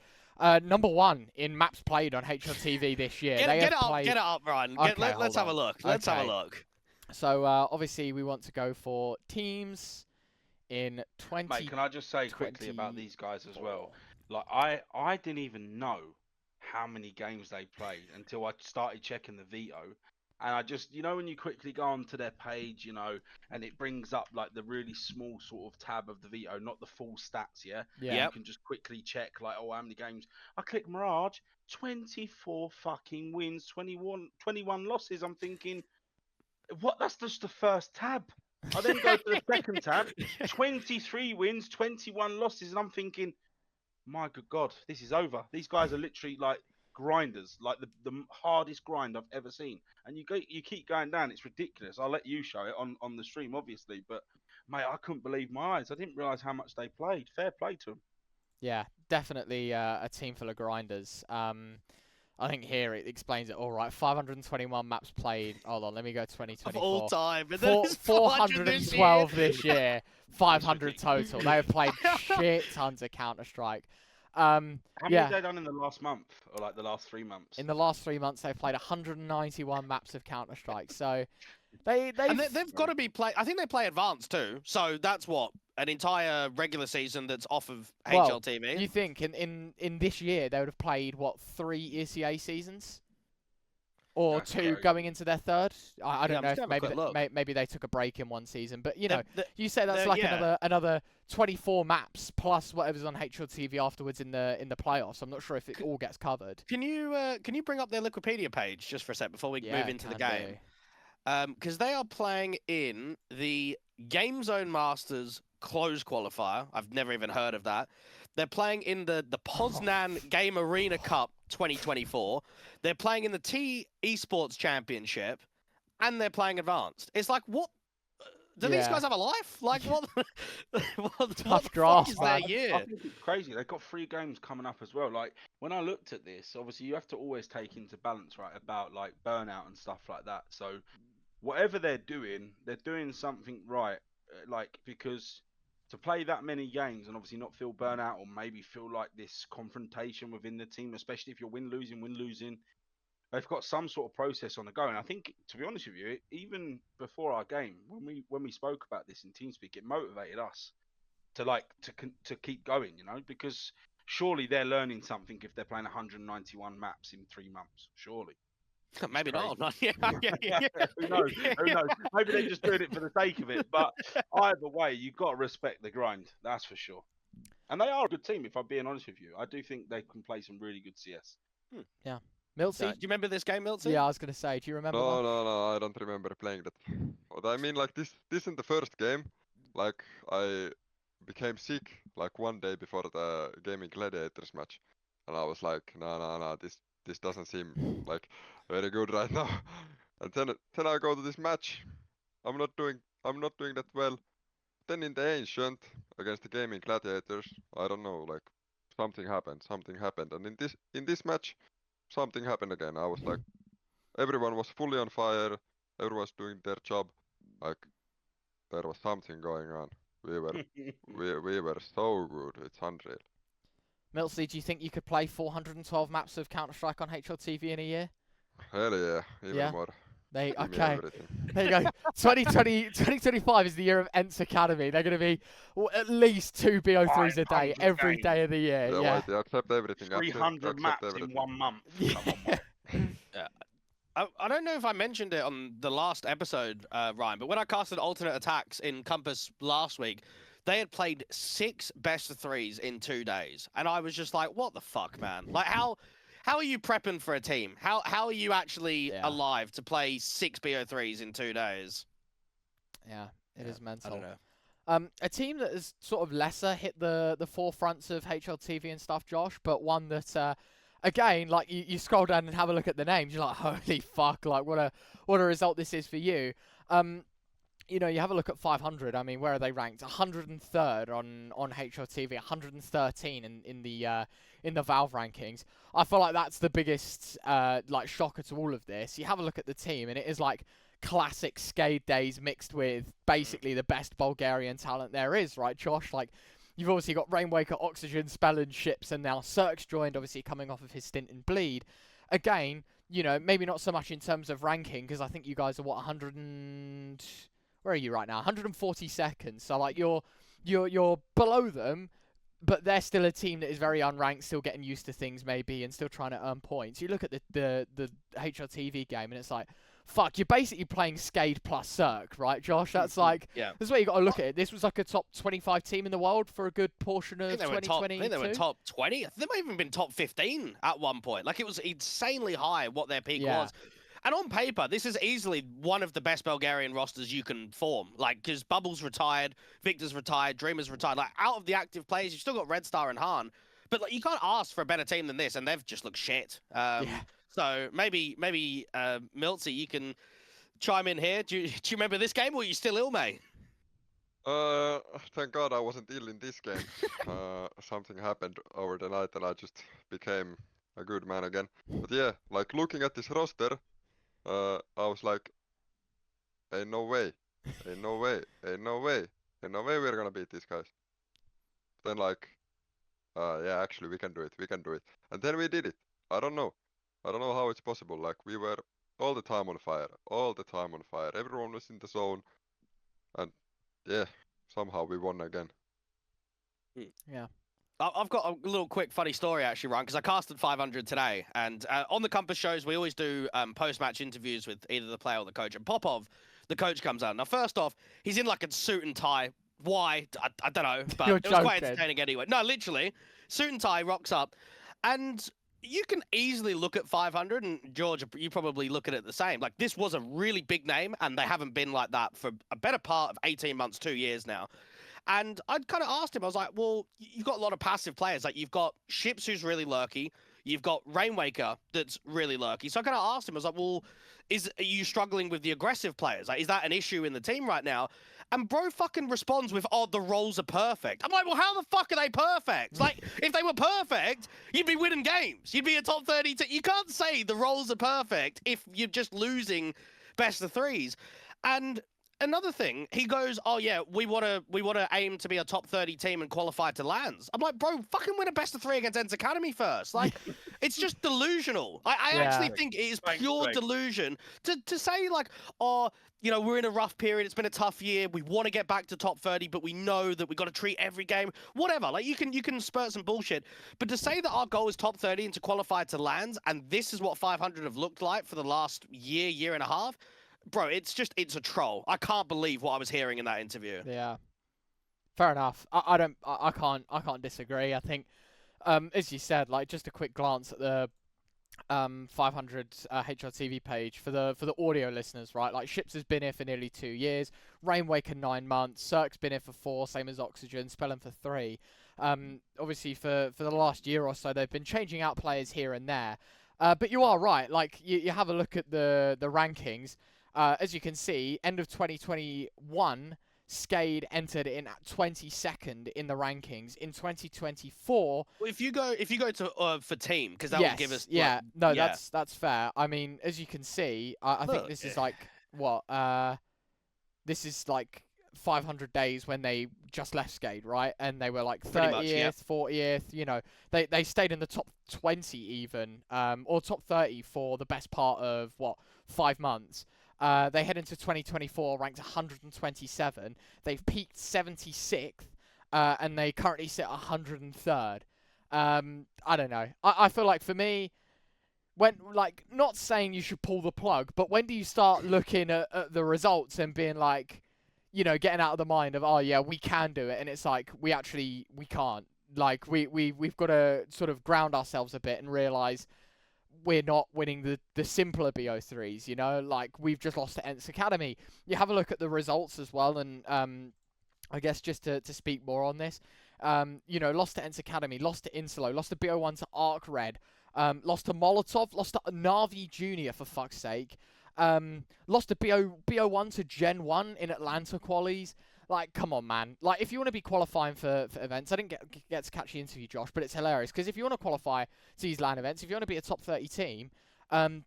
number 1 in maps played on HLTV this year. Get it up, Ryan. Let's have a look. Let's have a look. So obviously we want to go for teams in 20. Mate, can I just say quickly about these guys as well? Like, I didn't even know how many games they played until I started checking the veto. And I just, when you quickly go onto their page, and it brings up like the really small sort of tab of the veto, not the full stats, yeah? Yeah. You can just quickly check, like, oh, how many games? I click Mirage, 24 fucking wins, 21 losses. I'm thinking, what? That's just the first tab. I then go to the second tab, 23 wins, 21 losses, and I'm thinking, my good God, this is over. These guys are literally like grinders, like the hardest grind I've ever seen. And you keep going down, it's ridiculous. I'll let you show it on the stream, obviously, but mate, I couldn't believe my eyes. I didn't realise how much they played. Fair play to them. Yeah, definitely a team full of grinders. I think here it explains it all right. 521 maps played. Hold on, let me go 2024. Of all time. And Four, there's 400 412 this year. 500 total. They have played shit tons of Counter-Strike. How many yeah. have they done in the last month, or like the last 3 months? In the last 3 months, they've played 191 maps of Counter-Strike. So they've got to be play. I think they play advanced too. So that's what an entire regular season that's off of HLTV. You think in this year they would have played what 3 ECA seasons, or That's 2 crazy. going into their third? I don't I'm know. just If having a quick look. maybe they took a break in one season, but The- you say that's the- like yeah. another 24 maps plus whatever's on HLTV afterwards in the playoffs. I'm not sure if it all gets covered. Can you bring up their Wikipedia page just for a sec before we Yeah, move into the can game? do. Because they are playing in the Game Zone Masters closed qualifier. I've never even heard of that. They're playing in the Poznan Game Arena Cup 2024. They're playing in the T Esports Championship, and they're playing advanced. It's like, what? Do these Yeah. guys have a life? Like, what? what the Tough fuck draft, is their man. year? I think it's crazy. They've got 3 games coming up as well. Like, when I looked at this, obviously you have to always take into balance, right, about like burnout and stuff like that. So whatever they're doing something right. Like, because to play that many games and obviously not feel burnout or maybe feel like this confrontation within the team, especially if you're win losing, they've got some sort of process on the go. And I think, to be honest with you, even before our game, when we spoke about this in TeamSpeak, it motivated us to keep going, because surely they're learning something if they're playing 191 maps in 3 months. Surely. Maybe crazy. not. Yeah. Who knows? Maybe they're just doing it for the sake of it. But either way, you've got to respect the grind. That's for sure. And they are a good team, if I'm being honest with you. I do think they can play some really good CS. Myltsi? Do you remember this game, Myltsi? Yeah, I was gonna say. Do you remember? that? No, I don't remember playing that. But I mean, like this isn't the first game. Like I became sick like 1 day before the Gaming Gladiators match, and I was like, no, this doesn't seem like very good right now. And then I go to this match. I'm not doing that well. Then in the Ancient against the Gaming Gladiators, I don't know, like something happened, and in this match, something happened again. I was like, everyone was fully on fire, everyone was doing their job, like there was something going on. We were so good, it's unreal. Myltsi, do you think you could play 412 maps of Counter-Strike on HLTV in a year? Hell yeah, even Yeah. more. They Give me okay. everything. There you go. 2025 is the year of ENCE Academy. They're going to be at least 2 BO3s a day 500 every games. day of the year. Yeah, Yeah. Whitey, accept everything. 300 accept maps everything. in 1 month. Yeah. Come on, mate. I don't know if I mentioned it on the last episode, Ryan, but when I casted alternate attacks in Compass last week, they had played 6 best of 3s in 2 days, and I was just like, "What the fuck, man? Like, how are you prepping for a team? How are you actually Yeah. alive to play 6 BO3s in 2 days?" Yeah, it is I mental. don't know. A team that has sort of lesser hit the forefronts of HLTV and stuff, Josh, but one that, again, like you scroll down and have a look at the names, you're like, holy fuck, like what a result this is for you. You have a look at 500. I mean, where are they ranked? 103rd on HLTV, 113 in the Valve rankings. I feel like that's the biggest like shocker to all of this. You have a look at the team, and it is like classic Skade days mixed with basically the best Bulgarian talent there is, right, Josh? Like, you've obviously got Rainwaker, Oxygen, Spell and Ships, and now Cirque's joined, obviously coming off of his stint in Bleed. Again, you know, maybe not so much in terms of ranking, because I think you guys are what 100 and where are you right now? 142nd. So like you're below them, but they're still a team that is very unranked, still getting used to things maybe, and still trying to earn points. You look at the HRTV game, and it's like, fuck, you're basically playing Skade plus Cirque, right, Josh? That's like, that's where you got to look at it. This was like a top 25 team in the world for a good portion of 2020. I think they were top 20. I think they might have even been top 15 at one point. Like, it was insanely high what their peak was. And on paper, this is easily one of the best Bulgarian rosters you can form. Like, because Bubble's retired, Victor's retired, Dreamer's retired. Like, out of the active players, you've still got Red Star and Han. But like, you can't ask for a better team than this, and they've just looked shit. So maybe myltsi, you can chime in here. Do you remember this game, or are you still ill, mate? Thank God I wasn't ill in this game. Something happened over the night, and I just became a good man again. But yeah, like looking at this roster, I was like, ain't no way, ain't no way, ain't no way, ain't no way we're gonna beat these guys. Then like, yeah, actually we can do it, we can do it. And then we did it. I don't know how it's possible. Like, we were all the time on fire, all the time on fire. Everyone was in the zone, and yeah, somehow we won again. Yeah. I've got a little quick funny story actually, Ryan, because I casted 500 today, and on the Compass shows we always do post-match interviews with either the player or the coach. And Popov, the coach, comes out. Now, first off, he's in like a suit and tie. Why? I don't know, but it was quite entertaining anyway. No, literally, suit and tie, rocks up, and you can easily look at 500, and George, you probably look at it the same. Like, this was a really big name, and they haven't been like that for a better part of 18 months, 2 years now. And I'd kind of asked him, I was like, well, you've got a lot of passive players. Like, you've got Ships, who's really lurky. You've got Rainwaker, that's really lurky. So I kind of asked him, I was like, well, are you struggling with the aggressive players? Like, is that an issue in the team right now? And bro fucking responds with, oh, the roles are perfect. I'm like, well, how the fuck are they perfect? Like, if they were perfect, you'd be winning games. You'd be a top 30. You can't say the roles are perfect if you're just losing best of threes. And another thing, he goes, oh yeah, we want to aim to be a top 30 team and qualify to lands. I'm like, bro, fucking win a best of 3 against ENCE Academy first. Like, it's just delusional. I actually think it is pure delusion to say like, oh, you know, we're in a rough period. It's been a tough year. We want to get back to top 30, but we know that we got to treat every game, whatever. Like, you can spurt some bullshit, but to say that our goal is top 30 and to qualify to lands, and this is what 500 have looked like for the last year and a half. Bro, it's a troll. I can't believe what I was hearing in that interview. Yeah. Fair enough. I can't disagree. I think, as you said, like, just a quick glance at the 500 HRTV page for the audio listeners, right? Like, Ships has been here for nearly 2 years, Rainwaker 9 months, Cirque's been here for 4, same as Oxygen, Spellin for 3. Obviously for the last year or so, they've been changing out players here and there. But you are right. Like, you have a look at the rankings. As you can see, end of 2021, Skade entered in at 22nd in the rankings. In 2024, well, if you go to for team, because that will give us that's fair. I mean, as you can see, I think this is like what this is like 500 days when they just left Skade, right? And they were like 30th, 40th. You know, they stayed in the top 20 even, or top 30 for the best part of 5 months. They head into 2024 ranked 127. They've peaked 76th, and they currently sit 103rd. I don't know. I feel like for me, when, like, not saying you should pull the plug, but when do you start looking at the results and being like, you know, getting out of the mind of, oh yeah, we can do it, and it's like we can't. Like, we've got to sort of ground ourselves a bit and realize we're not winning the simpler BO3s, you know? Like, we've just lost to ENCE Academy. You have a look at the results as well, and I guess just to speak more on this, you know, lost to ENCE Academy, lost to Insolo, lost to BO1 to Arc Red, lost to Molotov, lost to Navi Jr., for fuck's sake, lost to BO1 to Gen 1 in Atlanta qualies. Like, come on, man. Like, if you want to be qualifying for events, I didn't get to catch the interview, Josh, but it's hilarious, because if you want to qualify to these LAN events, if you want to be a top 30 team,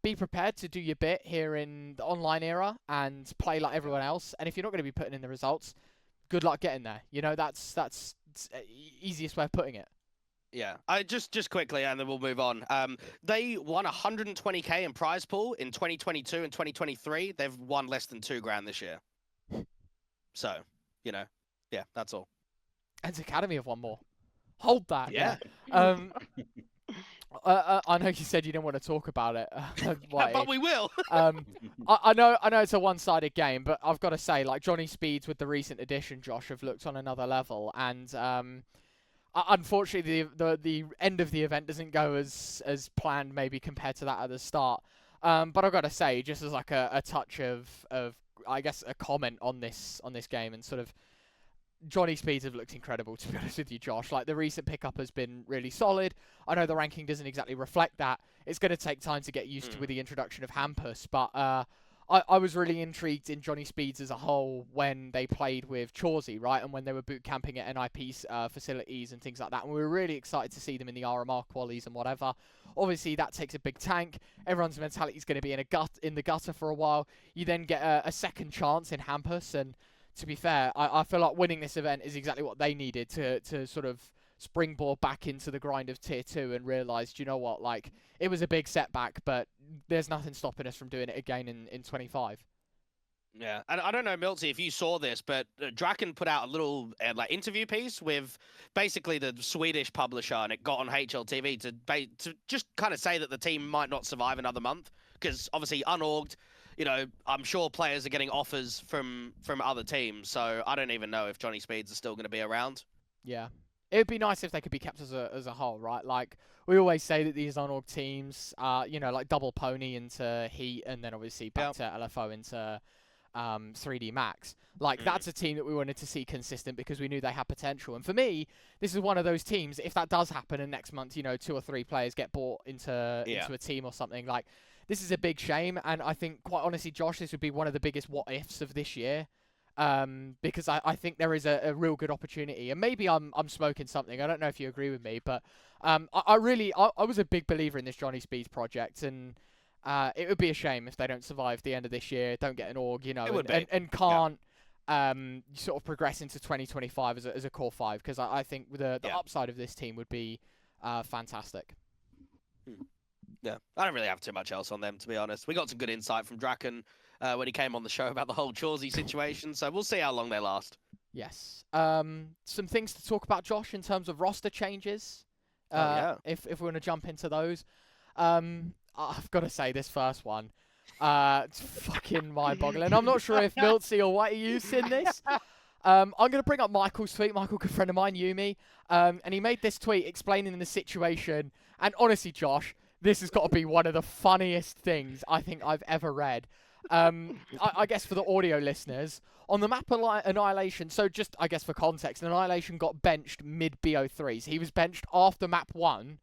be prepared to do your bit here in the online era and play like everyone else. And if you're not going to be putting in the results, good luck getting there. You know, that's easiest way of putting it. Yeah, I just quickly, and then we'll move on. They won 120K in prize pool in 2022 and 2023. They've won less than $2,000 this year. So, yeah, that's all. ENCE Academy have won more. Hold that. Yeah. I know you said you didn't want to talk about it, But we will. I know it's a one-sided game, but I've got to say, like, Johnny Speeds with the recent addition, Josh, have looked on another level, and unfortunately, the end of the event doesn't go as planned, maybe compared to that at the start. But I've got to say, just as like a touch of I guess a comment on this game, and sort of Johnny Speeds have looked incredible, to be honest with you, Josh. Like, the recent pickup has been really solid. I know the ranking doesn't exactly reflect that. It's going to take time to get used to with the introduction of Hampus, but I was really intrigued in Johnny Speeds as a whole when they played with Chauzy, right? And when they were boot camping at NIP's facilities and things like that. And we were really excited to see them in the RMR qualies and whatever. Obviously, that takes a big tank. Everyone's mentality is going to be in the gutter for a while. You then get a second chance in Hampus, and to be fair, I feel like winning this event is exactly what they needed to sort of springboard back into the grind of Tier 2 and realised, you know what, like, it was a big setback, but there's nothing stopping us from doing it again in 25. Yeah, and I don't know, myltsi, if you saw this, but Draken put out a little interview piece with basically the Swedish publisher, and it got on HLTV to just kind of say that the team might not survive another month, because obviously unorged, I'm sure players are getting offers from other teams, so I don't even know if Johnny Speeds are still going to be around. Yeah. It'd be nice if they could be kept as a whole, right? Like, we always say that these unorged teams are, like double pony into Heat, and then obviously back to LFO into 3D Max. Like, that's a team that we wanted to see consistent because we knew they had potential. And for me, this is one of those teams, if that does happen and next month, 2 or 3 players get bought into a team or something, like, this is a big shame, and I think, quite honestly, Josh, this would be one of the biggest what-ifs of this year, because I think there is a real good opportunity, and maybe I'm smoking something. I don't know if you agree with me, but I was a big believer in this Johnny Speeds project, and it would be a shame if they don't survive the end of this year, don't get an org, and can't sort of progress into 2025 as a core 5, because I think the upside of this team would be fantastic. Yeah, I don't really have too much else on them, to be honest. We got some good insight from Draken when he came on the show about the whole Chauzy situation, so we'll see how long they last. Yes. Some things to talk about, Josh, in terms of roster changes. If we want to jump into those. I've got to say, this first one, it's fucking mind-boggling. I'm not sure if myltsi or Whitey you've seen this. I'm going to bring up Michael's tweet. Michael, good friend of mine, Yumi. And he made this tweet explaining the situation. And honestly, Josh, this has got to be one of the funniest things I think I've ever read. I guess for the audio listeners, on the map Annihilation, so just, I guess for context, Annihilation got benched mid-BO3. So he was benched after map 1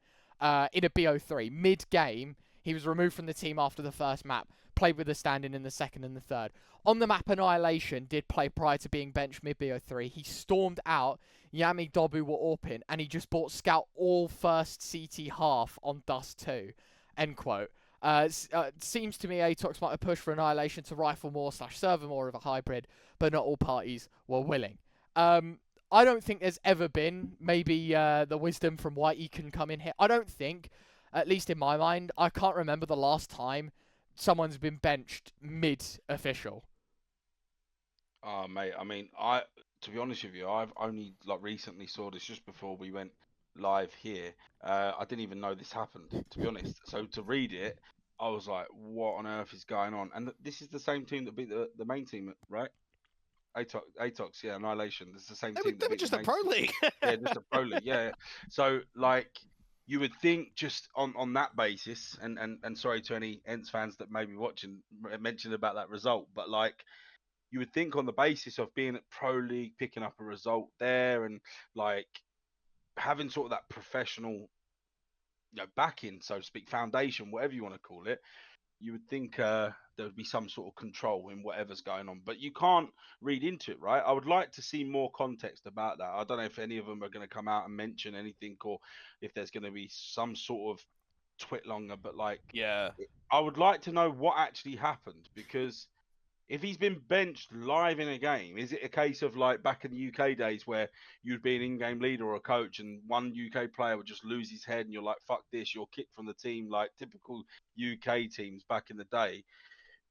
in a BO3. Mid-game, he was removed from the team after the first map, played with the stand-in in the second and the third. On the map Annihilation, did play prior to being benched mid-BO3. He stormed out, Yami, Dobu were AWPing, and he just bought Scout all first CT half on Dust 2. End quote. Seems to me Atox might have pushed for Annihilation to rifle more / server more of a hybrid, but not all parties were willing. I don't think there's ever been, maybe the wisdom from Whitey can come in here. I don't think, at least in my mind, I can't remember the last time someone's been benched mid-official. Oh, mate, I mean, to be honest with you, I've only recently saw this just before we went live here. I didn't even know this happened, to be honest. So to read it, I was like, what on earth is going on? And this is the same team that beat the main team, right? Atox, yeah, Annihilation. It's the same team. They were just a pro league. Yeah, just a pro league, yeah. So, you would think just on that basis, and sorry to any ENCE fans that may be watching, mentioned about that result, but you would think on the basis of being at Pro League, picking up a result there, and having sort of that professional, backing, so to speak, foundation, whatever you want to call it, you would think there would be some sort of control in whatever's going on. But you can't read into it, right? I would like to see more context about that. I don't know if any of them are going to come out and mention anything, or if there's going to be some sort of twit longer. But I would like to know what actually happened, because if he's been benched live in a game, is it a case of like back in the UK days where you'd be an in-game leader or a coach and one UK player would just lose his head and you're like, fuck this, you're kicked from the team, like typical UK teams back in the day.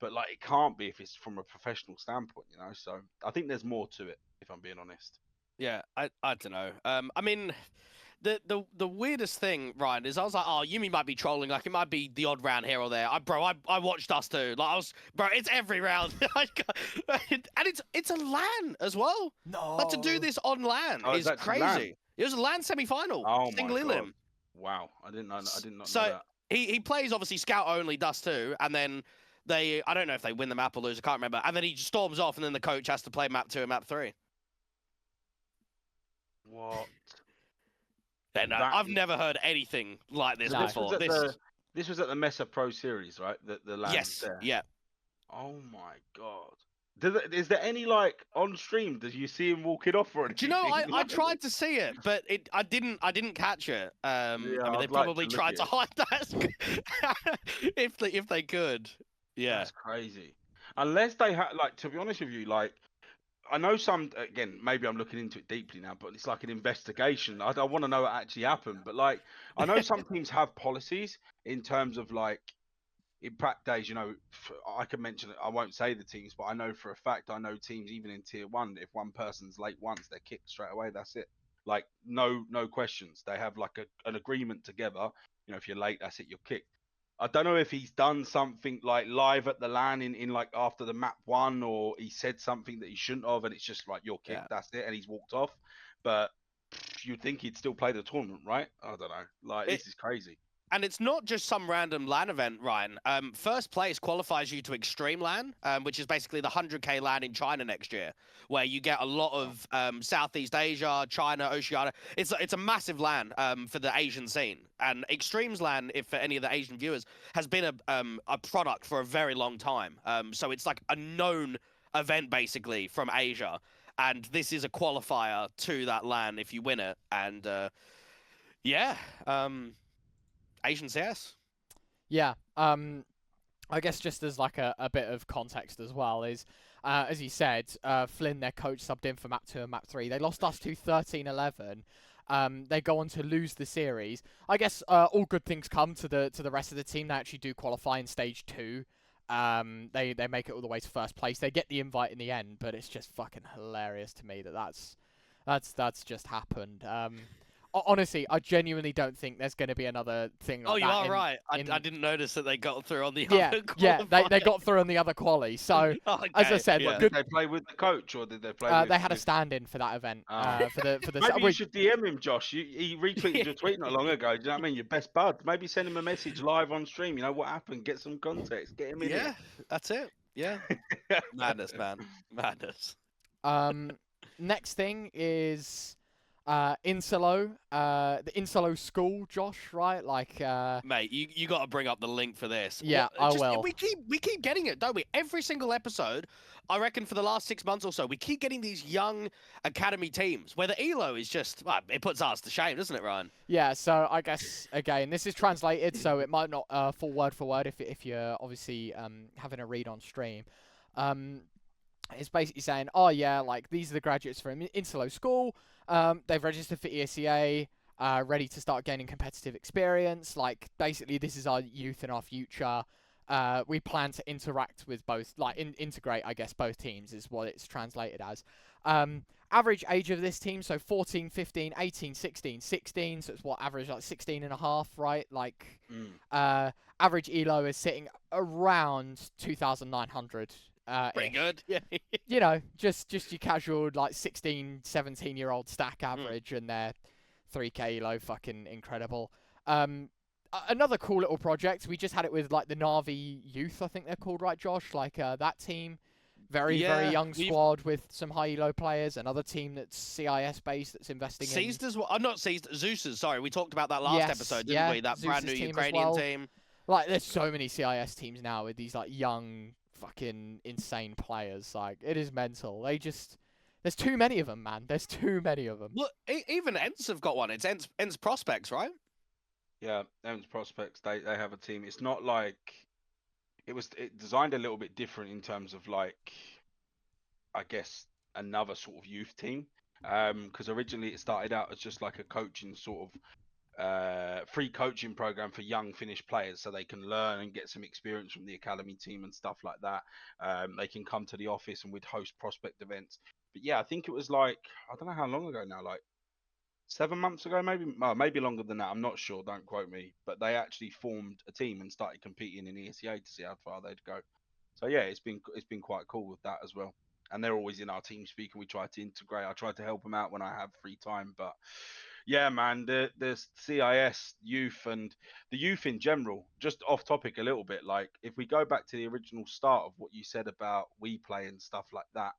But like it can't be if it's from a professional standpoint, you know. So I think there's more to it, if I'm being honest. Yeah, I don't know. I mean, the weirdest thing, Ryan, is I was like, oh, Yumi might be trolling. Like, it might be the odd round here or there. I watched us too. Like, it's every round. And it's a LAN as well. No. Like, to do this on LAN Oh, is that's crazy. LAN? It was a LAN semi-final. Oh single my god! elim. Wow, I did not know So that. he plays obviously scout only, Dust 2, and then I don't know if they win the map or lose. I can't remember. And then he storms off, and then the coach has to play map 2 and map 3. What? Then That I've is- never heard anything like this No. before. This was at the Mesa Pro Series, right? The LAN Yes, there. yeah. Oh my god! Is there any like on stream? Did you see him walking off or anything? Do you know, I Like- tried to see it, but I didn't catch it. I mean, they I'd like probably to look tried at to hide that if they could. Yeah. That's crazy. Unless they had, like, to be honest with you, like, I know some, again, maybe I'm looking into it deeply now, but it's like an investigation. I want to know what actually happened. But, like, I know some teams have policies in terms of, like, in prac days, you know, I can mention it. I won't say the teams, but I know for a fact, I know teams, even in tier 1, if one person's late once, they're kicked straight away. That's it. Like, no questions. They have, like, an agreement together. You know, if you're late, that's it, you're kicked. I don't know if he's done something like live at the LAN in like after the map 1, or he said something that he shouldn't have, and it's just like you're kicked, Yeah. that's it, and he's walked off. But you'd think he'd still play the tournament, right? I don't know. Like this is crazy. And it's not just some random LAN event, Ryan. First place qualifies you to Extreme LAN, which is basically the 100K LAN in China next year, where you get a lot of Southeast Asia, China, Oceania. It's a massive LAN for the Asian scene. And Extremes LAN, if for any of the Asian viewers, has been a product for a very long time. So it's like a known event basically from Asia, and this is a qualifier to that LAN if you win it. And yeah. Asian CS. Yeah. I guess just as like a bit of context as well is, as you said, Flynn, their coach, subbed in for map 2 and map 3. They lost us to 13-11. They go on to lose the series. I guess all good things come to the rest of the team. They actually do qualify in stage 2. They make it all the way to first place. They get the invite in the end, but it's just fucking hilarious to me that's just happened. Honestly, I genuinely don't think there's going to be another thing like Oh, you that are in- right. I in- didn't notice that they got through on the Yeah, other yeah, they qualifier. got through on the other quali. So Okay, as I said, yeah. look, Did good. they play with the coach, or did they play? They had a stand-in for that event. Oh. For the Maybe you wait, should DM him, Josh. He retweeted your tweet not long ago. Do you know what I mean? Your best bud. Maybe send him a message live on stream. You know what happened? Get some context. Get him in Yeah, that's it. Yeah. it. Madness, man. Madness. next thing is Incelo, the Incelo school, Josh, right? Like Mate, you got to bring up the link for this. Yeah, I will. We keep getting it, don't we? Every single episode, I reckon for the last 6 months or so, we keep getting these young academy teams where the elo is just, well, it puts us to shame, doesn't it, Ryan? yeah. So I guess again, this is translated, so it might not full word for word if you're obviously having a read on stream. It's basically saying, oh yeah, like these are the graduates from Incelo school. They've registered for ESEA, ready to start gaining competitive experience. Like basically, this is our youth and our future. We plan to interact with both, like integrate, I guess, both teams is what it's translated as. Average age of this team, so 14, 15, 18, 16, 16. So it's what average, like 16 and a half, right? Like average elo is sitting around 2,900. Pretty good. Yeah. You know, just your casual like 16, 17-year-old stack average, and they're 3k elo, fucking incredible. Another cool little project. We just had it with like the Navi youth, I think they're called, right, Josh? Like that team, very young squad with some high elo players. Another team that's CIS based that's investing Seized in. as well. Not Seized. Zeus's. Sorry, we talked about that last Yes, episode, didn't yeah, we? That Zeus's brand new team as Ukrainian well. team. Like there's so many CIS teams now with these like young, fucking insane players. Like it is mental. There's too many of them, man. There's too many of them. Look, even ENCE have got one. It's ENCE Prospects, right? Yeah, ENCE Prospects. They have a team. It's not like it designed a little bit different in terms of like, I guess, another sort of youth team. Because originally it started out as just like a coaching sort of free coaching program for young Finnish players, so they can learn and get some experience from the academy team and stuff like that. They can come to the office and we'd host prospect events. But yeah, I think it was like, I don't know how long ago now, like 7 months ago, maybe longer than that. I'm not sure. Don't quote me. But they actually formed a team and started competing in ENCE to see how far they'd go. So yeah, it's been quite cool with that as well. And they're always in our team speak, and we try to integrate. I try to help them out when I have free time. But yeah, man, the CIS youth and the youth in general. Just off topic a little bit. Like if we go back to the original start of what you said about we play and stuff like that.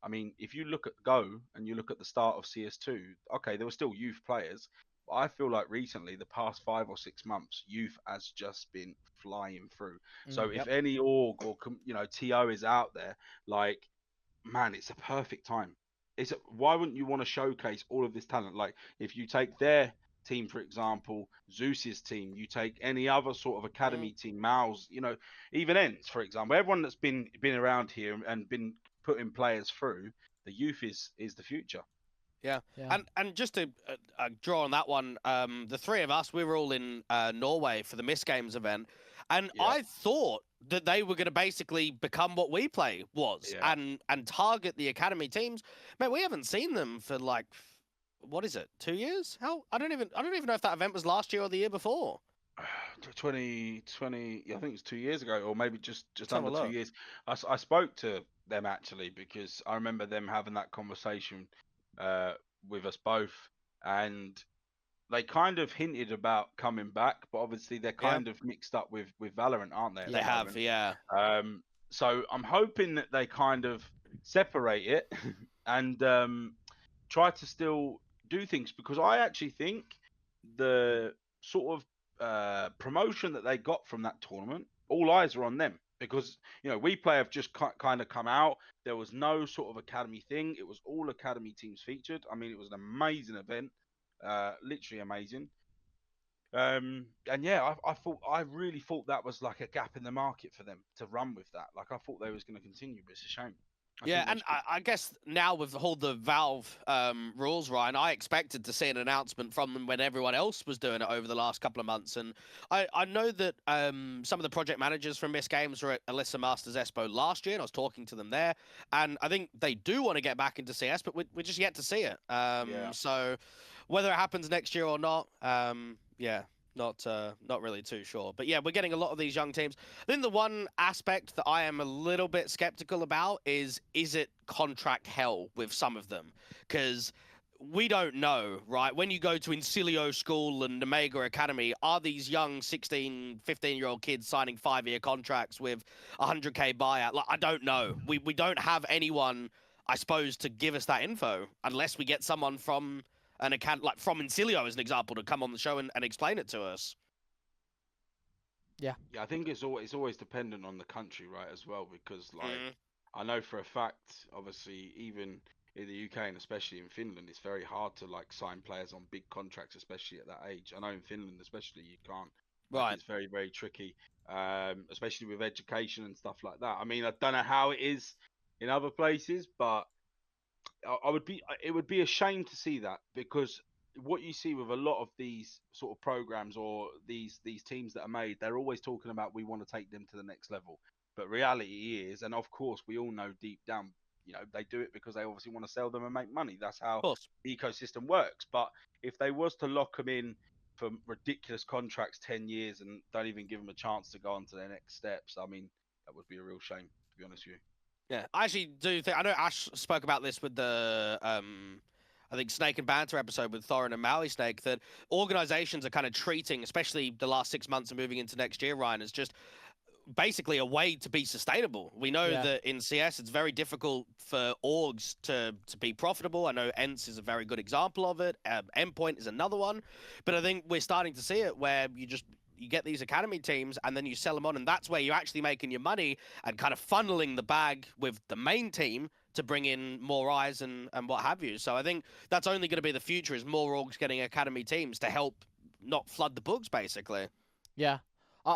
I mean, if you look at Go and you look at the start of CS2, okay, there were still youth players. But I feel like recently, the past 5 or 6 months, youth has just been flying through. So if Yep. any org or TO is out there, like, man, it's a perfect time. Why wouldn't you want to showcase all of this talent? Like if you take their team, for example, Zeus's team, you take any other sort of academy team, Mal's, even ENCE, for example, everyone that's been around here and been putting players through, the youth is the future. Yeah. Yeah. And just to draw on that one, the three of us, we were all in Norway for the Miss Games event, and Yeah. I thought that they were going to basically become what we play was, Yeah. and target the academy teams. Man, we haven't seen them for like, what is it, 2 years? How I don't even know if that event was last year or the year before. 2020, I think it's 2 years ago, or maybe just Let's have a under 2 look. years. I spoke to them actually because I remember them having that conversation with us both, and they kind of hinted about coming back, but obviously they're kind of mixed up with Valorant, aren't they? at They the have, moment? yeah. So I'm hoping that they kind of separate it and try to still do things, because I actually think the sort of promotion that they got from that tournament, all eyes are on them, because we play have just kind of come out. There was no sort of academy thing. It was all academy teams featured. I mean, it was an amazing event, literally amazing. And yeah, I really thought that was like a gap in the market for them to run with that. Like I thought they was going to continue, but it's a shame. Yeah, and I guess now with all the Valve rules, Ryan, I expected to see an announcement from them when everyone else was doing it over the last couple of months. And I know that some of the project managers from Miss Games were at Alyssa Masters Expo last year, and I was talking to them there. And I think they do want to get back into CS, but we're just yet to see it. So whether it happens next year or not, yeah. Not really too sure. But yeah, we're getting a lot of these young teams. I think the one aspect that I am a little bit skeptical about is it contract hell with some of them? Because we don't know, right? When you go to Incilio School and Omega Academy, are these young 16, 15-year-old kids signing 5-year contracts with 100K buyout? Like, I don't know. We don't have anyone, I suppose, to give us that info unless we get someone from an account like from Incilio as an example to come on the show and explain it to us. Yeah, I think it's always dependent on the country, right, as well, because like I know for a fact, obviously, even in the UK and especially in Finland, it's very hard to like sign players on big contracts, especially at that age. I know in Finland especially you can't. Like, Right. it's very, very tricky, especially with education and stuff like that. I mean, I don't know how it is in other places, but it would be a shame to see that, because what you see with a lot of these sort of programs or these teams that are made, they're always talking about we want to take them to the next level. But reality is, and of course we all know deep down, they do it because they obviously want to sell them and make money. That's how the ecosystem works. But if they was to lock them in for ridiculous contracts, 10 years, and don't even give them a chance to go on to their next steps, I mean, that would be a real shame, to be honest with you. Yeah, I actually do think, I know Ash spoke about this with the I think Snake and Banter episode with Thorin and Maui Snake, that organizations are kind of treating, especially the last 6 months and moving into next year, Ryan, as just basically a way to be sustainable. We know that in CS it's very difficult for orgs to be profitable. I know ENCE is a very good example of it. Endpoint is another one. But I think we're starting to see it where you get these academy teams and then you sell them on, and that's where you're actually making your money and kind of funneling the bag with the main team to bring in more eyes and what have you. So I think that's only going to be the future, is more orgs getting academy teams to help not flood the books, basically. Yeah.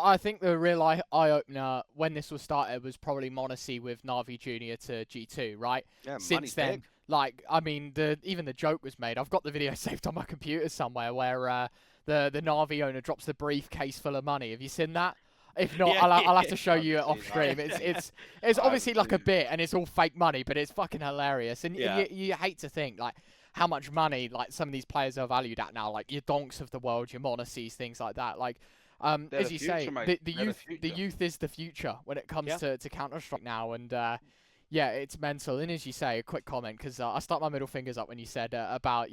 I think the real eye opener when this was started was probably myltsi with Navi Junior to G2, right? Yeah, Since money's then, big. like, I mean, even the joke was made. I've got the video saved on my computer somewhere where the Navi owner drops the briefcase full of money. Have you seen that? If not, Yeah, I'll have to yeah. show I haven't you it seen off that. stream. It's I haven't obviously like a seen it. bit, and it's all fake money, but it's fucking hilarious. And Yeah. you hate to think like how much money like some of these players are valued at now, like your donks of the world, your myltsis, things like that. Like, They're as the you future, say, mate. the They're the youth future. is the future when it comes Yeah. to Counter Strike now, and yeah, it's mental. And as you say, a quick comment because I stuck my middle fingers up when you said about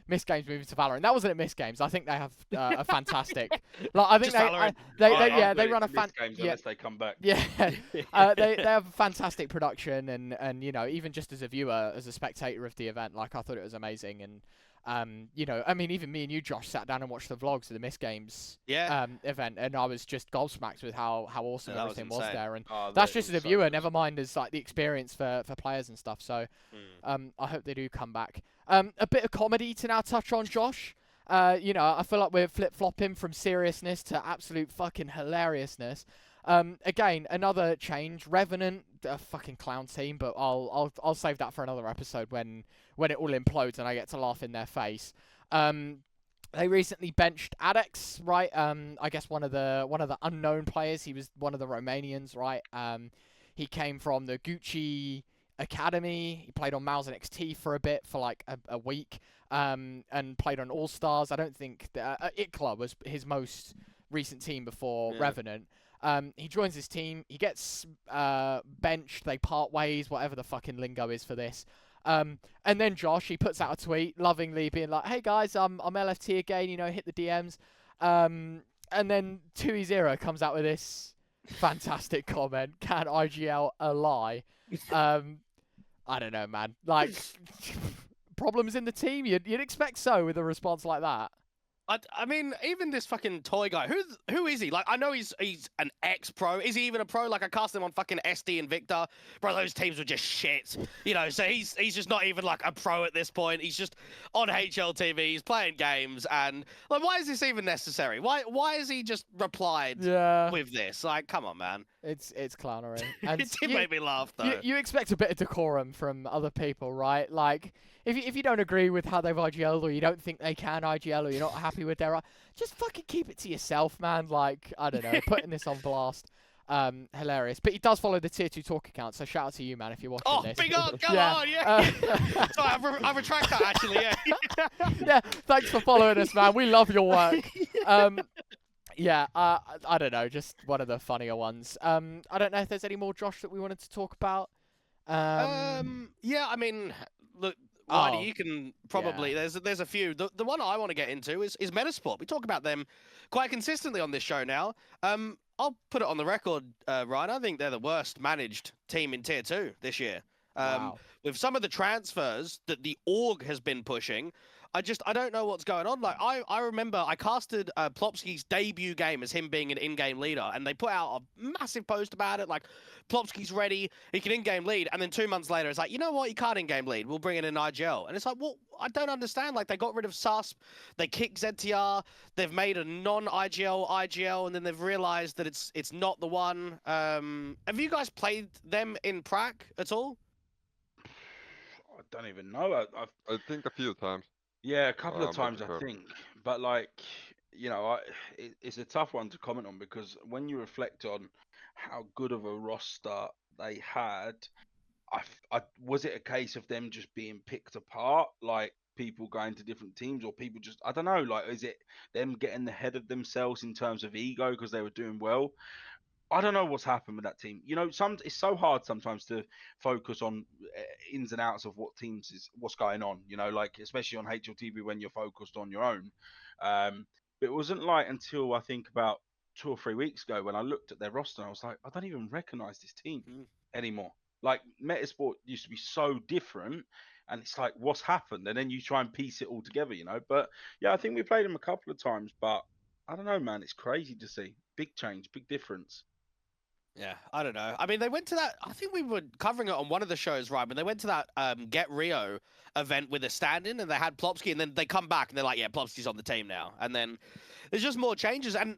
Miss Games moving to Valorant. That wasn't at Miss Games. I think they have a fantastic. Like I think Just Valorant. they run a games unless they come back. yeah. They have a fantastic production and even just as a viewer, as a spectator of the event, like I thought it was amazing. And I mean, even me and you, Josh, sat down and watched the vlogs of the Miss Games Yeah. event, and I was just gobsmacked with how awesome Yeah, that was everything was insane. there. And Oh, that's that just as was a so viewer, good. never mind as like the experience for players and stuff. So Mm. I hope they do come back. A bit of comedy to now touch on, Josh. I feel like we're flip-flopping from seriousness to absolute fucking hilariousness. Again, another change. Revenant, a fucking clown team, but I'll save that for another episode when it all implodes and I get to laugh in their face. They recently benched Adex, right? I guess one of the unknown players. He was one of the Romanians, right? He came from the Gucci Academy. He played on Mouse and XT for a bit, for like a week, and played on All Stars. I don't think ICLA was his most recent team before Yeah. Revenant. He joins his team. He gets benched. They part ways, whatever the fucking lingo is for this. And then Josh, he puts out a tweet, lovingly being like, "Hey guys, I'm LFT again. Hit the DMs." And then 2E0 comes out with this fantastic comment: "Can IGL a lie?" I don't know, man. Like, problems in the team. You'd expect so with a response like that. I mean, even this fucking toy guy. Who is he? Like, I know he's an ex-pro. Is he even a pro? Like, I cast him on fucking SD and Victor. Bro, those teams were just shit. So he's just not even like a pro at this point. He's just on HLTV. He's playing games, and like, why is this even necessary? Why is he just replied with this? Like, come on, man. It's clownery. And It did make me laugh though. you expect a bit of decorum from other people, right? Like, if you don't agree with how they've IGL'd, or you don't think they can IGL, or you're not happy with their, just fucking keep it to yourself, man. Like, I don't know, putting this on blast, hilarious. But he does follow the tier 2 talk account, so shout out to you, man, if you're watching Oh, this. big up! Come Yeah. on, yeah. Sorry, I retract that actually. Yeah. Yeah, thanks for following us, man. We love your work. Yeah, I don't know, just one of the funnier ones. I don't know if there's any more, Josh, that we wanted to talk about. Yeah, I mean, look, Oh, Whitey, you can probably there's a few. The one I want to get into is Metasport. We talk about them quite consistently on this show now. I'll put it on the record, Ryan. I think they're the worst managed team in Tier 2 this year. wow. With some of the transfers that the org has been pushing, I don't know what's going on. Like, I remember I casted Plopsky's debut game as him being an in-game leader, and they put out a massive post about it, like, Plopsky's ready, he can in-game lead, and then 2 months later, it's like, you know what, you can't in-game lead, we'll bring in an IGL. And it's like, well, I don't understand. Like, they got rid of SUSP, they kicked ZTR, they've made a non-IGL IGL, and then they've realized that it's not the one. Have you guys played them in Prac at all? I don't even know. I think a few times. Yeah, a couple I'm of not times I sure. think, but like, it's a tough one to comment on because when you reflect on how good of a roster they had, was it a case of them just being picked apart, like people going to different teams, or people just, I don't know, like, is it them getting ahead of themselves in terms of ego because they were doing well? I don't know what's happened with that team. It's so hard sometimes to focus on ins and outs of what's going on. Like especially on HLTV when you're focused on your own. But it wasn't like until I think about 2 or 3 weeks ago when I looked at their roster and I was like, I don't even recognize this team anymore. Like Metasport used to be so different, and it's like, what's happened? And then you try and piece it all together, But yeah, I think we played them a couple of times, but I don't know, man. It's crazy to see. Big change, big difference. Yeah, I don't know. I mean, they went to that. I think we were covering it on one of the shows, right? But they went to that Get Rio event with a stand-in, and they had Plopsky, and then they come back and they're like, "Yeah, Plopsky's on the team now." And then there's just more changes. And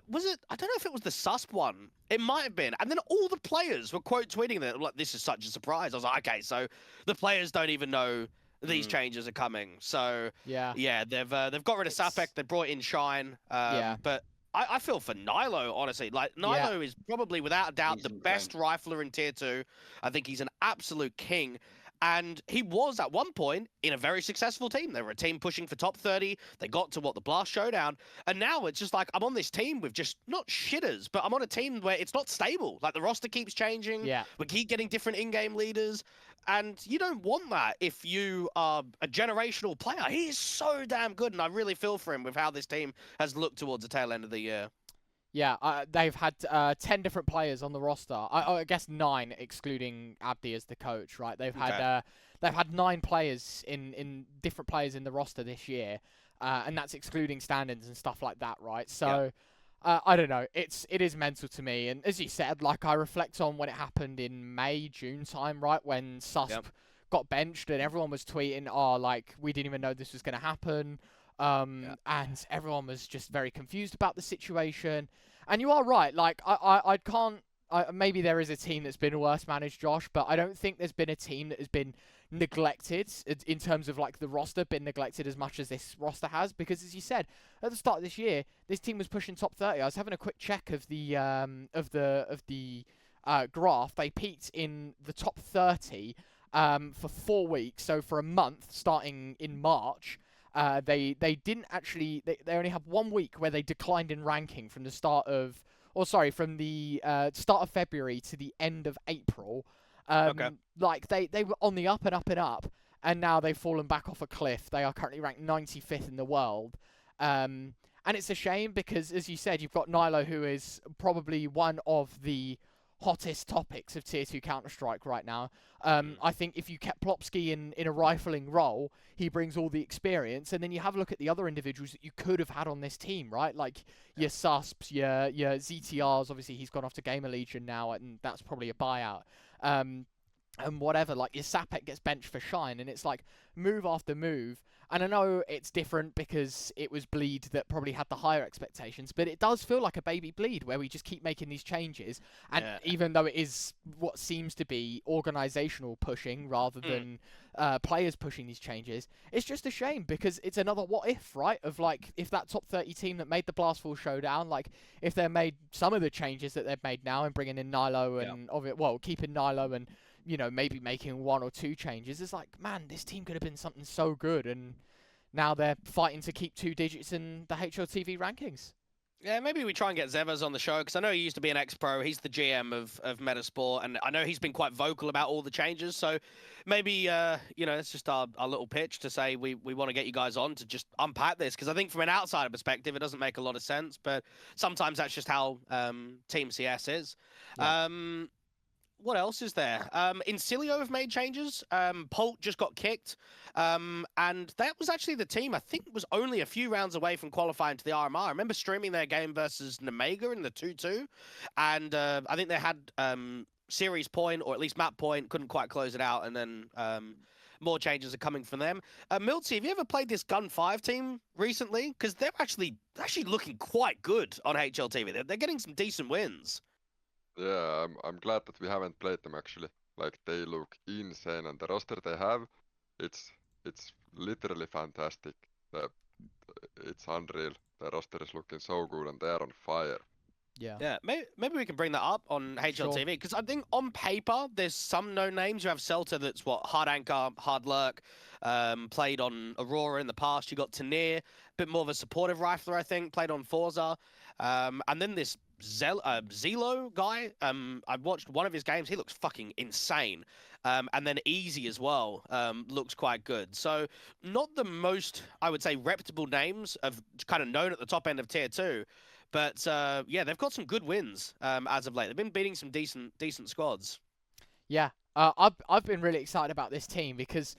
was it? I don't know if it was the SUSP one. It might have been. And then all the players were quote tweeting that like, "This is such a surprise." I was like, "Okay, so the players don't even know these changes are coming." So yeah, they've got rid of Sapek. They brought in Shine. But I feel for Nilo, honestly. Like, Nilo is probably, without a doubt, the best rifler in Tier 2. I think he's an absolute king. And he was, at one point, in a very successful team. They were a team pushing for top 30. They got to, the Blast Showdown. And now it's just like, I'm on this team with just, not shitters, but I'm on a team where it's not stable. Like, the roster keeps changing. Yeah. We keep getting different in-game leaders. And you don't want that if you are a generational player. He is so damn good, and I really feel for him with how this team has looked towards the tail end of the year. Yeah, they've had 10 different players on the roster. I guess 9, excluding Abdi as the coach, right? They've had 9 players in different players in the roster this year, and that's excluding stand-ins and stuff like that, right? So. I don't know. It is mental to me, and as you said, like I reflect on when it happened in May, June time, right, when SUSP got benched and everyone was tweeting, "Oh, like we didn't even know this was going to happen," and everyone was just very confused about the situation. And you are right. Like I can't. Maybe there is a team that's been worse managed, Josh, but I don't think there's been a team that has been neglected in terms of like the roster, been neglected as much as this roster has, because as you said at the start of this year, this team was pushing top 30. I was having a quick check of the graph. They peaked in the top 30 for 4 weeks, so for a month starting in March. They didn't actually, they only have 1 week where they declined in ranking from the start of from the start of February to the end of April. Like they were on the up and up and up, and now they've fallen back off a cliff. They are currently ranked 95th in the world. And it's a shame because, as you said, you've got Nilo, who is probably one of the hottest topics of Tier 2 Counter-Strike right now. I think if you kept Plopsky in a rifling role, he brings all the experience, and then you have a look at the other individuals that you could have had on this team, right? Like your SUSPs, your ZTRs, obviously he's gone off to Gamer Legion now, and that's probably a buyout. And whatever, like your Sapek gets benched for Shine, and it's like move after move. And I know it's different because it was Bleed that probably had the higher expectations, but it does feel like a baby Bleed where we just keep making these changes. And even though it is what seems to be organizational pushing rather than players pushing these changes, it's just a shame because it's another what if, right? Of like, if that top 30 team that made the Blastful Showdown, like if they made some of the changes that they've made now and bringing in Nilo and keeping Nilo and, you know, maybe making 1 or 2 changes, it's like, man, this team could have been something so good, and now they're fighting to keep 2 digits in the HLTV rankings. Yeah, maybe we try and get Zevas on the show, because I know he used to be an ex-pro. He's the GM of Metasport, and I know he's been quite vocal about all the changes, so maybe, it's just our little pitch to say we want to get you guys on to just unpack this, because I think from an outsider perspective, it doesn't make a lot of sense, but sometimes that's just how Team CS is. Yeah. What else is there? Incilio have made changes. Polt just got kicked. And that was actually the team, I think, was only a few rounds away from qualifying to the RMR. I remember streaming their game versus Nemega in the 2-2. And I think they had series point, or at least map point, couldn't quite close it out. And then more changes are coming from them. myltsi, have you ever played this Gun 5 team recently? Because they're actually looking quite good on HLTV. They're getting some decent wins. Yeah, I'm glad that we haven't played them actually. Like, they look insane, and the roster they have, it's literally fantastic. It's unreal. The roster is looking so good, and they're on fire. Yeah. Maybe we can bring that up on HLTV, because I think on paper there's some known names. You have Celta, that's Hard Anchor, Hard Lurk, played on Aurora in the past. You got Tanir, a bit more of a supportive rifler, I think, played on Forza, and then this Zelo guy. I've watched one of his games. He looks fucking insane. And then Easy as well looks quite good. So not the most, I would say, reputable names of kind of known at the top end of Tier 2. But they've got some good wins as of late. They've been beating some decent squads. Yeah, I've been really excited about this team because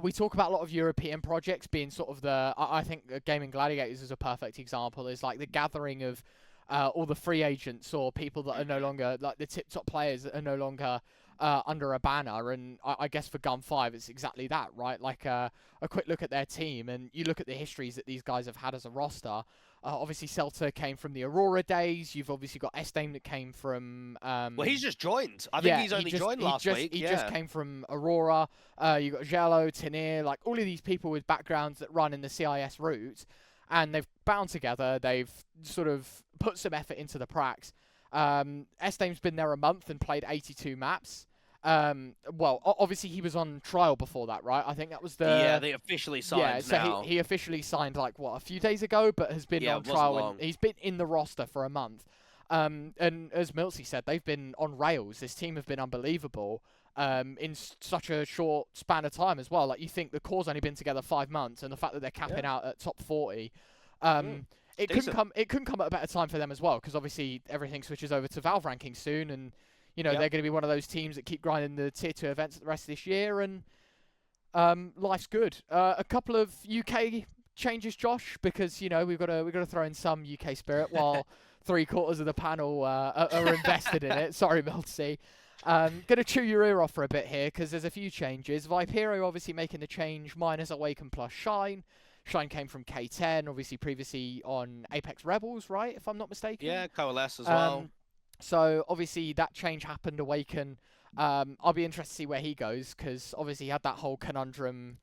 we talk about a lot of European projects being sort of I think Gaming Gladiators is a perfect example. Is like the gathering of all the free agents or people that are no longer like the tip-top players that are no longer under a banner. And I guess for Gun 5, it's exactly that, right? Like a quick look at their team, and you look at the histories that these guys have had as a roster. Obviously, Celta came from the Aurora days. You've obviously got Estame that came from. Well, he's just joined. I think he's only joined last week. He just came from Aurora. You got Jello, Tenier, like all of these people with backgrounds that run in the CIS route, and they've bound together. They've sort of put some effort into the pracs. Estame's been there a month and played 82 maps. Well, obviously he was on trial before that, right? I think that was the... Yeah, they officially signed now. so he officially signed, like, what, a few days ago, but has been on trial, and he's been in the roster for a month. And as myltsi said, they've been on rails. This team have been unbelievable in such a short span of time as well. Like, you think the core's only been together 5 months, and the fact that they're capping out at top 40... It couldn't come at a better time for them as well, because obviously everything switches over to Valve ranking soon, and you know they're going to be one of those teams that keep grinding the tier 2 events the rest of this year, and life's good. A couple of UK changes, Josh, because you know we've got to throw in some UK spirit while 3/4 of the panel are invested in it. Sorry, myltsi. Gonna chew your ear off for a bit here because there's a few changes. Vipero obviously making the change. Minus Awaken plus Shine. Shine came from K10, obviously previously on Apex Rebels, right? If I'm not mistaken. Yeah, Coalesce as well. So obviously that change happened. Awaken. I'll be interested to see where he goes because obviously he had that whole conundrum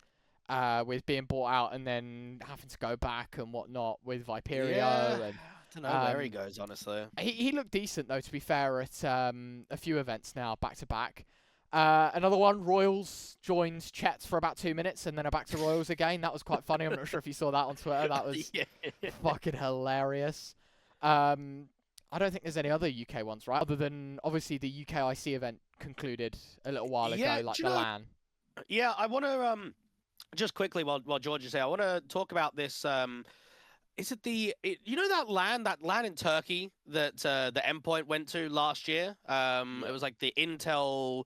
with being bought out and then having to go back and whatnot with Viperio. Yeah. And, I don't know where he goes, honestly. He looked decent though, to be fair, at a few events now, back to back. Another one, Royals joins Chet's for about 2 minutes and then are back to Royals again. That was quite funny. I'm not sure if you saw that on Twitter. That was fucking hilarious. I don't think there's any other UK ones, right? Other than, obviously, the UKIC event concluded a little while ago, like the LAN. Yeah, I want to, just quickly, while George is here, I want to talk about this, is it you know that LAN in Turkey that the Endpoint went to last year? It was like the Intel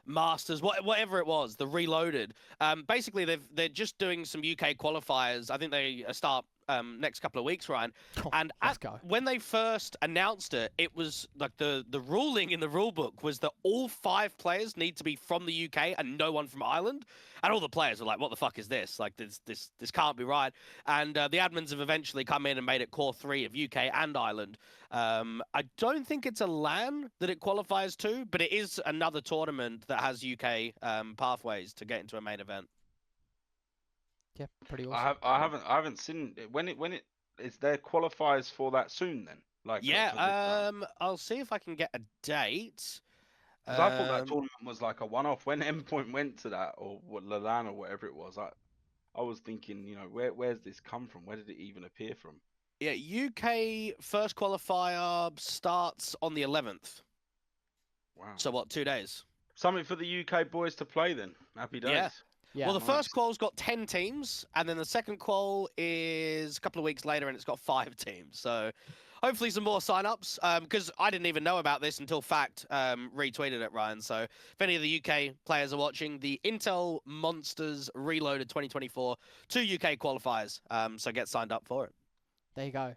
Masters, whatever it was, the Reloaded. Basically, they're just doing some UK qualifiers. I think they start next couple of weeks, Ryan. And when they first announced it, it was like the ruling in the rule book was that all 5 players need to be from the UK and no one from Ireland. And all the players were like, "What the fuck is this? Like, this can't be right." And the admins have eventually come in and made it core 3 of UK and Ireland. I don't think it's a LAN that it qualifies to, but it is another tournament that has UK pathways to get into a main event. Yeah, pretty awesome. I haven't seen it. When it is there qualifiers for that soon then? Like I'll see if I can get a date. Because I thought that tournament was like a one-off. When Endpoint went to that, or what, LAN or whatever it was, I was thinking, you know, where's this come from? Where did it even appear from? Yeah, UK first qualifier starts on the 11th. Wow. So what, 2 days? Something for the UK boys to play then. Happy days. Yeah. Well, the first qual's got 10 teams, and then the second qual is a couple of weeks later, and it's got 5 teams. So hopefully some more sign-ups, because I didn't even know about this until Fact retweeted it, Ryan. So if any of the UK players are watching, the Intel Monsters Reloaded 2024, 2 UK qualifiers, so get signed up for it. There you go.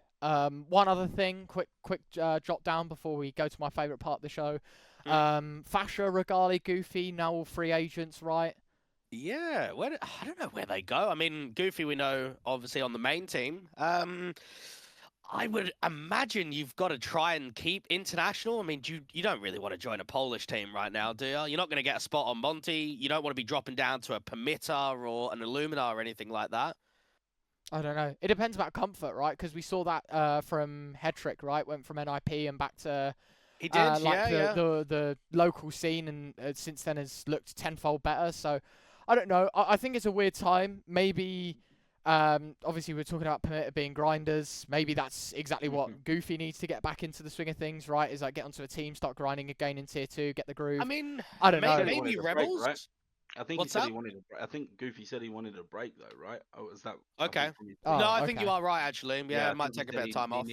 One other thing, quick drop down before we go to my favourite part of the show. Fasha, Regali, Goofy, now all free agents, right? Yeah, I don't know where they go. I mean, Goofy we know, obviously, on the main team. I would imagine you've got to try and keep international. I mean, you don't really want to join a Polish team right now, do you? You're not going to get a spot on Monty. You don't want to be dropping down to a Permitter or an Illumina or anything like that. I don't know. It depends about comfort, right? Because we saw that from Headtrick, right? Went from NIP and back to he did, the local scene, and since then has looked tenfold better. So I don't know. I think it's a weird time. Maybe, obviously we're talking about Permitter being grinders. Maybe that's exactly what Goofy needs to get back into the swing of things, right? Is like get onto a team, start grinding again in tier 2, get the groove. I mean, I don't know. Maybe Rebels. Break, right? I think What's he said that? he wanted. I think Goofy said he wanted a break though, right? Oh, is that okay? Oh, no, I think you are right actually. Yeah, it might think take a bit of time off.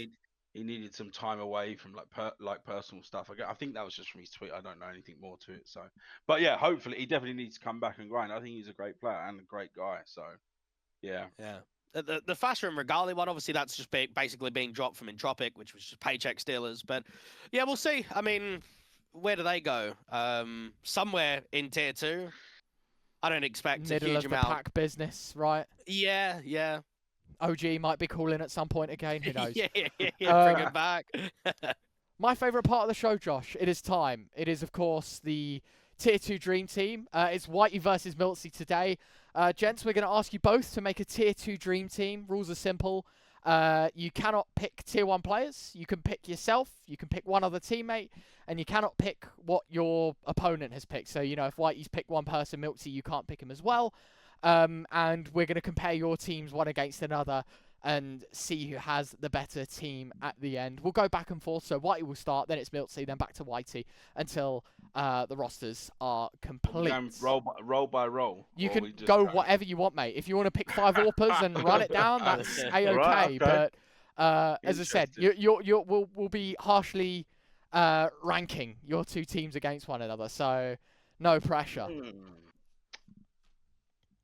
He needed some time away from like personal stuff. I think that was just from his tweet. I don't know anything more to it. So, but yeah, hopefully he definitely needs to come back and grind. I think he's a great player and a great guy. So, yeah. The Fasher and Regali one, obviously, that's just basically being dropped from Entropic, which was just paycheck stealers. But yeah, we'll see. I mean, where do they go? Somewhere in tier 2. I don't expect a Middle huge of the amount. pack business, right? Yeah, yeah. OG might be calling at some point again. Who knows? yeah. Bring it back. My favourite part of the show, Josh. It is time. It is, of course, the Tier 2 Dream Team. It's Whitey versus myltsi today. Gents, we're going to ask you both to make a Tier 2 Dream Team. Rules are simple. You cannot pick Tier 1 players. You can pick yourself. You can pick one other teammate. And you cannot pick what your opponent has picked. So, you know, if Whitey's picked one person, myltsi, you can't pick him as well. And we're going to compare your teams one against another and see who has the better team at the end. We'll go back and forth. So Whitey will start, then it's myltsi, then back to Whitey until the rosters are complete. Roll by roll. You can go whatever you want, mate. If you want to pick 5 AWPers and run it down, that's a-okay. Right, okay. But as I said, we'll be harshly ranking your 2 teams against one another. So no pressure.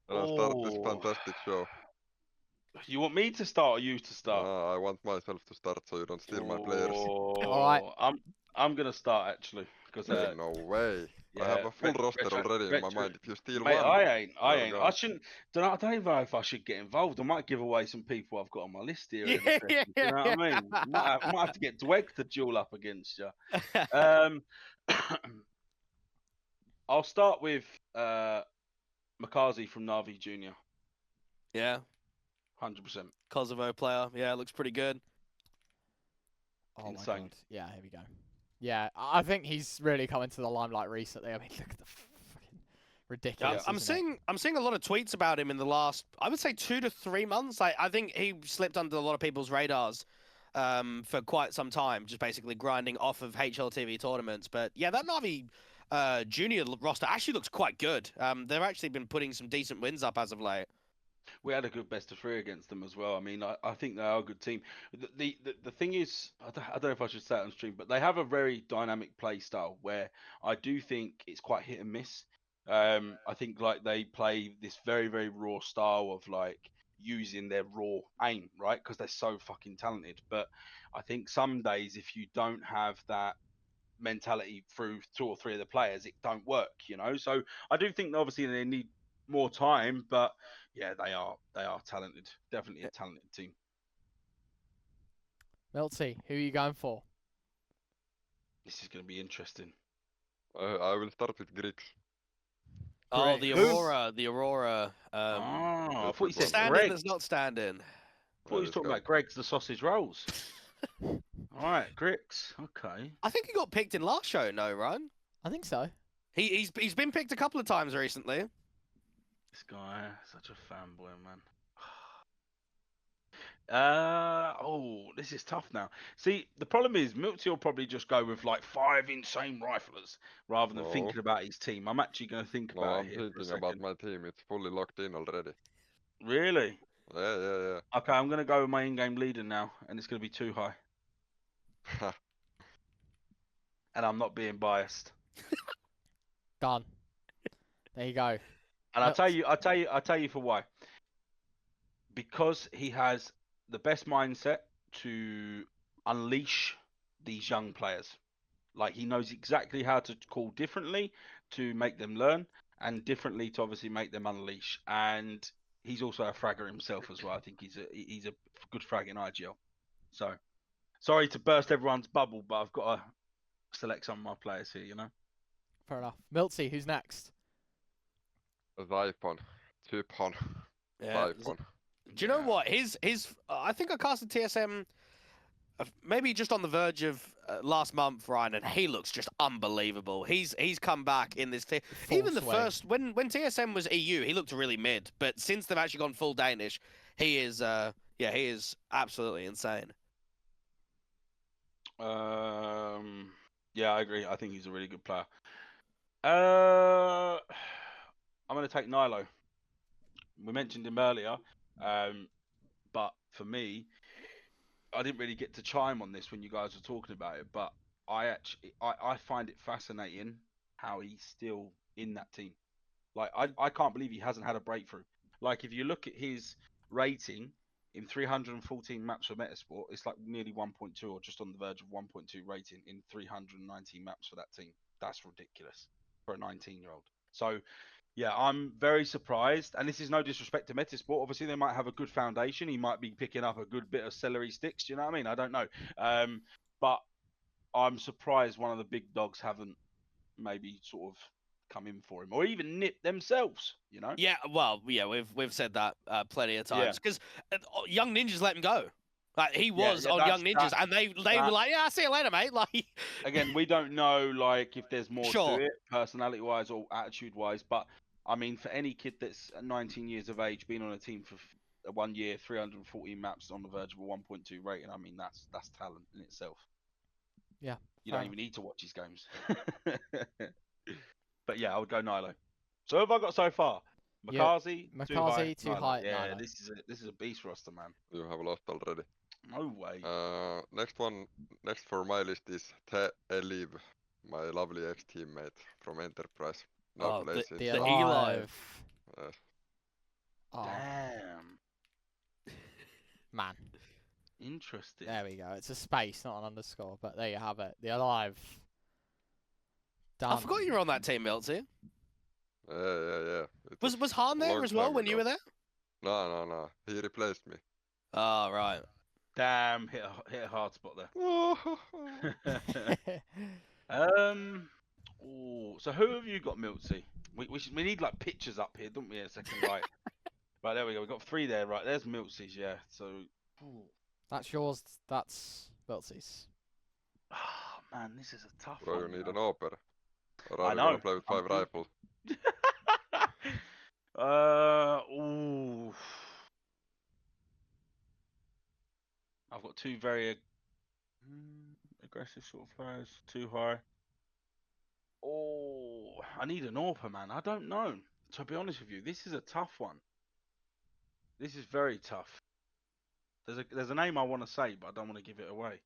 Let's start this fantastic show. You want me to start or you to start? I want myself to start so you don't steal my players. All right. I'm gonna start actually because No way. I have a full roster already in my mind. If you steal mate, one, I ain't. God. I shouldn't. I don't even know if I should get involved. I might give away some people I've got on my list here. In a second, you know what I mean? Might have to get Dweg to duel up against you. I'll start with Makazi from Navi Junior. Yeah. 100%. Kosovo player. Yeah, looks pretty good. Oh Insane. my god. Yeah, here we go. Yeah, I think he's really come into the limelight recently. I mean, look at the fucking ridiculous. I'm seeing a lot of tweets about him in the last, I would say, 2 to 3 months. I think he slipped under a lot of people's radars for quite some time, just basically grinding off of HLTV tournaments. But yeah, that Navi junior roster actually looks quite good. They've actually been putting some decent wins up as of late. We had a good best of 3 against them as well. I mean, I think they are a good team. The thing is, I don't know if I should say it on stream, but they have a very dynamic play style where I do think it's quite hit and miss. I think like they play this very, very raw style of like using their raw aim, right? Because they're so fucking talented. But I think some days if you don't have that mentality through 2 or 3 of the players, it don't work, you know? So I do think obviously they need more time, but yeah, they are talented. Definitely a talented team. myltsi, who are you going for? This is going to be interesting. I will start with Greeks. Oh, the Who? Aurora. The Aurora. I thought you said Stand Greg. in is not standing. I thought you was talking about Greg's the sausage rolls. All right, Griggs. Okay. I think he got picked in last show, no, Ryan? I think so. He's been picked a couple of times recently. This guy, such a fanboy, man. This is tough now. See, the problem is myltsi will probably just go with like 5 insane riflers rather than thinking about his team. I'm actually going to think about I'm it here for a thinking about second. my team. It's fully locked in already. Really? Yeah. Okay, I'm going to go with my in-game leader now, and it's going to be too high. And I'm not being biased. Done. There you go. And I'll tell you for why. Because he has the best mindset to unleash these young players. Like he knows exactly how to call differently to make them learn, and differently to obviously make them unleash. And he's also a fragger himself as well. I think he's a good frag in IGL. So sorry to burst everyone's bubble, but I've got to select some of my players here, you know. Fair enough. myltsi, who's next? Zypon. Typon. Yeah. Zypon. Do you know what? His I think I casted TSM maybe just on the verge of last month, Ryan, and he looks just unbelievable. He's come back in this team. Even the first when TSM was EU, he looked really mid, but since they've actually gone full Danish, he is he is absolutely insane. Yeah, I agree. I think he's a really good player. I'm going to take Nilo. We mentioned him earlier, but for me, I didn't really get to chime on this when you guys were talking about it, but I find it fascinating how he's still in that team. Like, I can't believe he hasn't had a breakthrough. Like, if you look at his rating in 314 maps for Metasport, it's like nearly 1.2 or just on the verge of 1.2 rating in 319 maps for that team. That's ridiculous for a 19-year-old. So, yeah, I'm very surprised. And this is no disrespect to Metasport. Obviously, they might have a good foundation. He might be picking up a good bit of celery sticks. Do you know what I mean? I don't know. But I'm surprised one of the big dogs haven't maybe sort of come in for him or even nipped themselves, you know? Yeah, well, yeah, we've said that plenty of Yeah. times because Young Ninjas let him go. Like he was yeah, on Young Ninjas, that's and they were like, "Yeah, I'll see you later, mate." Like, again, we don't know like if there's more Sure. to it, personality wise or attitude wise. But I mean, for any kid that's 19 years of age, been on a team for 1 year, 314 maps on the verge of a 1.2 rating, I mean that's talent in itself. Yeah, You fair don't even need to watch his games. But yeah, I would go Nilo. So who have I got so far? Yeah, Makazi, too high. Makazi, too high, Yeah, Nilo. this is a beast roster, man. You have lost already. No way. Next for my list is The Eliv, my lovely ex-teammate from Enterprise. Now Oh, plays The in Alive. Yes. Oh, Damn. man. Interesting. There we go. It's a space, not an underscore, but there you have it. The Alive. Done. I forgot you were on that team, myltsi. Yeah. It Was Han a there long as well time when you ago. were there? No. He replaced me. Oh, right. Damn, hit a hard spot there. So who have you got, myltsi? We need like pictures up here, don't we? A second, right? Right, there we go. We've got 3 there, right? There's myltsi's, yeah. So, That's yours. That's myltsi's. oh man, this is a tough Bro, one. you need an opener. Or I are you know. gonna play with I'm 5 rifles? Ooh. I've got 2 very aggressive sort of players, too high. Oh, I need an AWPer, man. I don't know. To be honest with you, this is a tough one. This is very tough. There's a name I want to say, but I don't want to give it away.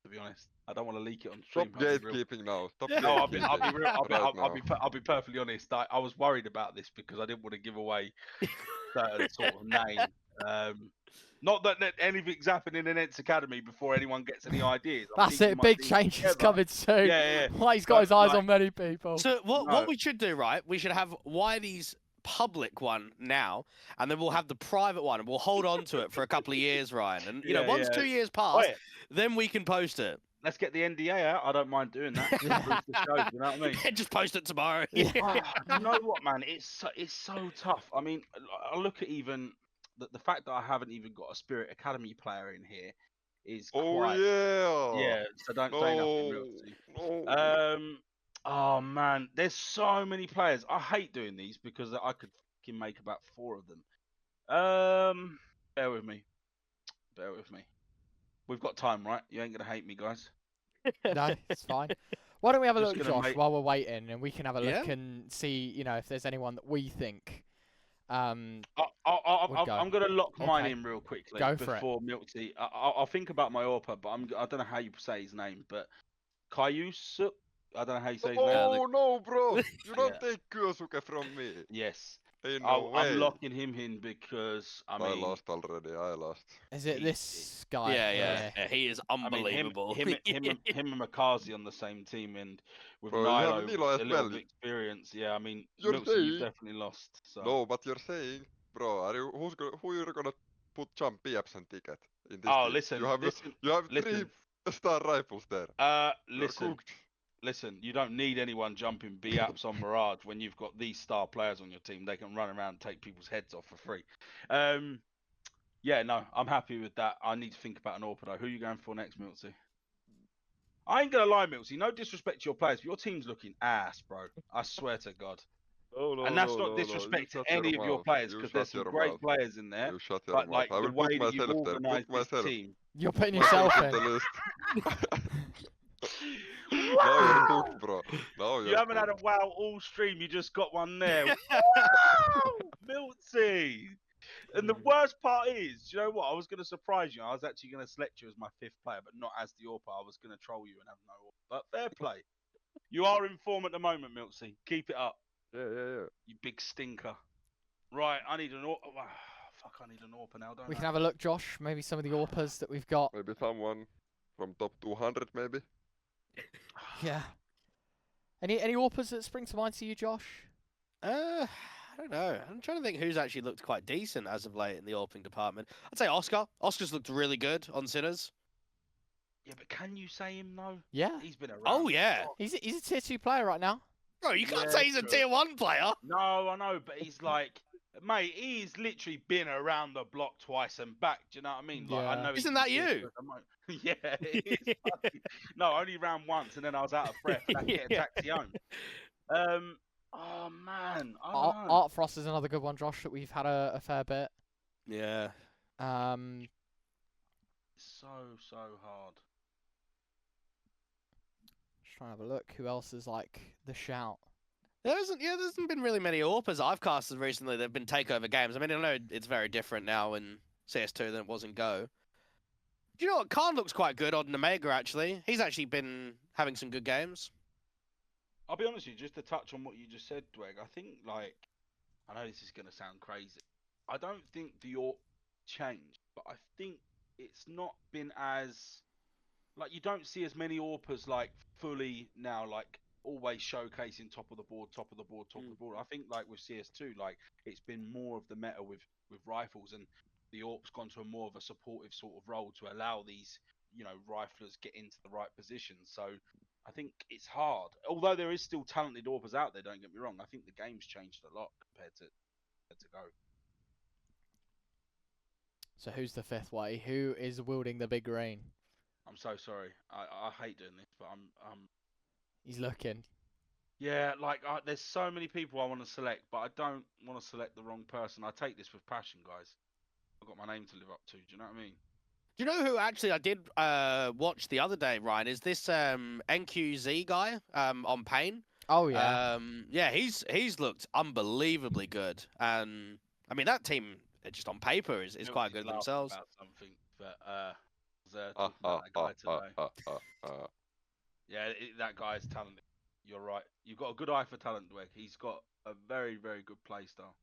To be honest, I don't want to leak it on Stop stream. I'll be real. gatekeeping now. Stop No, I'll be gatekeeping real. right now. I'll be perfectly honest. I was worried about this because I didn't want to give away certain sort of name. Not that anything's happening in ENCE Academy before anyone gets any ideas. I'm That's keeping it. my Big team changes together. coming soon. Yeah. Why he's got his eyes like- on many people. So what No. we should do, right? We should have Whitey's public one now, and then we'll have the private one, and we'll hold on to it for a couple of years, Ryan. And Yeah, once yeah. 2 years pass, Wait, then we can post it. let's get the NDA out. I don't mind doing that. Yeah. Proof the show, you know what I mean? Just post it tomorrow. Yeah. You know what, man? It's so tough. I mean, I look at even the fact that I haven't even got a Spirit Academy player in here is quite. Yeah, so don't say nothing, myltsi. No. Oh man, there's so many players. I hate doing these because I could fucking make about 4 of them. Bear with me. We've got time, right? You ain't gonna hate me, guys. No, it's fine. Why don't we have a Just look, gonna Josh, make- while we're waiting, and we can have a Yeah. look and see, if there's anyone that we think. I'm go. gonna lock mine Okay. in real quickly Go for it. before myltsi. I'll think about my AWPer, but I don't know how you say his name, but Kayusu. I don't know how you say his name. Oh no, bro! You don't Yeah. take Kyosuke from me. Yes, Ain't no way. I'm locking him in because I I mean, lost already. I lost. Is it He- this guy? Yeah, he is I mean, unbelievable. him and Makazi on the same team, and with Bro, you have Nilo Nilo as a little well. bit of experience. Yeah, I mean, You're myltsi, saying- you've definitely lost. So. No, but you're saying, bro, who you're gonna put jump absent ticket in this Oh, team? listen, You have listen, you have listen. 3 star rifles there. You're Listen. cooked. Listen, you don't need anyone jumping B-apps on Mirage when you've got these star players on your team. They can run around and take people's heads off for free. Yeah, no, I'm happy with that. I need to think about an AWPer though. Who are you going for next, myltsi? I ain't gonna lie, myltsi. No disrespect to your players, but your team's looking ass, bro. I swear to God. No, And that's not disrespect to any of your players because there's some great players in there. You shut your But mouth. like I the will put way that you've myself there. organised Put this myself. team. You're putting myself yourself in the in. list. Now you're cooked, bro. Now You you're haven't had a cooked. wow all stream. You just got one there. Wow, myltsi. And the worst part is, you know what? I was going to surprise you. I was actually going to select you as my 5th player, but not as the AWPer. I was going to troll you and have no AWPer. But fair play. You are in form at the moment, myltsi. Keep it up, Yeah. you big stinker. Right, I need an AWPer. fuck, I need an AWPer now, don't We I? can have a look, Josh. Maybe some of the AWPers that we've got. Maybe someone from top 200, maybe. Yeah. Any AWPers that spring to mind to you, Josh? I don't know. I'm trying to think who's actually looked quite decent as of late in the AWPing department. I'd say Oscar. Oscar's looked really good on Sinners. Yeah, but can you say him though? Yeah. He's been around. Oh, yeah. He's a tier 2 player right now. Bro, you can't Yeah, say he's a true. tier 1 player. No, I know, but he's like, mate, he's literally been around the block twice and back. Do you know what I mean? Like, I Yeah. know. Isn't that you? Yeah, it is. No, I only ran once and then I was out of breath and I had to get a taxi home. Oh man, I don't know. Art Frost is another good one, Josh, that we've had a fair bit. Yeah. So hard. Just trying to have a look. Who else is like the shout? There hasn't been really many AWPers I've casted recently that have been takeover games. I mean, I know it's very different now in CS2 than it was in Go. Do you know what? Khan looks quite good on Omega, actually. He's actually been having some good games. I'll be honest with you, just to touch on what you just said, Dweg, I think, like, I know this is going to sound crazy. I don't think the AWP changed, but I think it's not been as, like, you don't see as many AWPers, like, fully now, like, always showcasing top of the board. I think, like, with CS2, like, it's been more of the meta with rifles, and the AWP's gone to a more of a supportive sort of role to allow these, you know, riflers get into the right position. So I think it's hard. Although there is still talented AWPers out there, don't get me wrong. I think the game's changed a lot compared to Go. So who's the fifth way? Who is wielding the big rain? I'm so sorry. I hate doing this, but I'm He's looking. yeah, like there's so many people I want to select, but I don't want to select the wrong person. I take this with passion, guys. I've got my name to live up to. Do you know what I mean? Do you know who actually I did watch the other day, Ryan? Is this NQZ guy on Pain? Oh yeah. Yeah, he's looked unbelievably good. And I mean that team just on paper is quite good Laughing themselves. About something, but talking about that guy today. Yeah, that guy's talented. You're right. You've got a good eye for talent, Dweg. He's got a very, very good play style.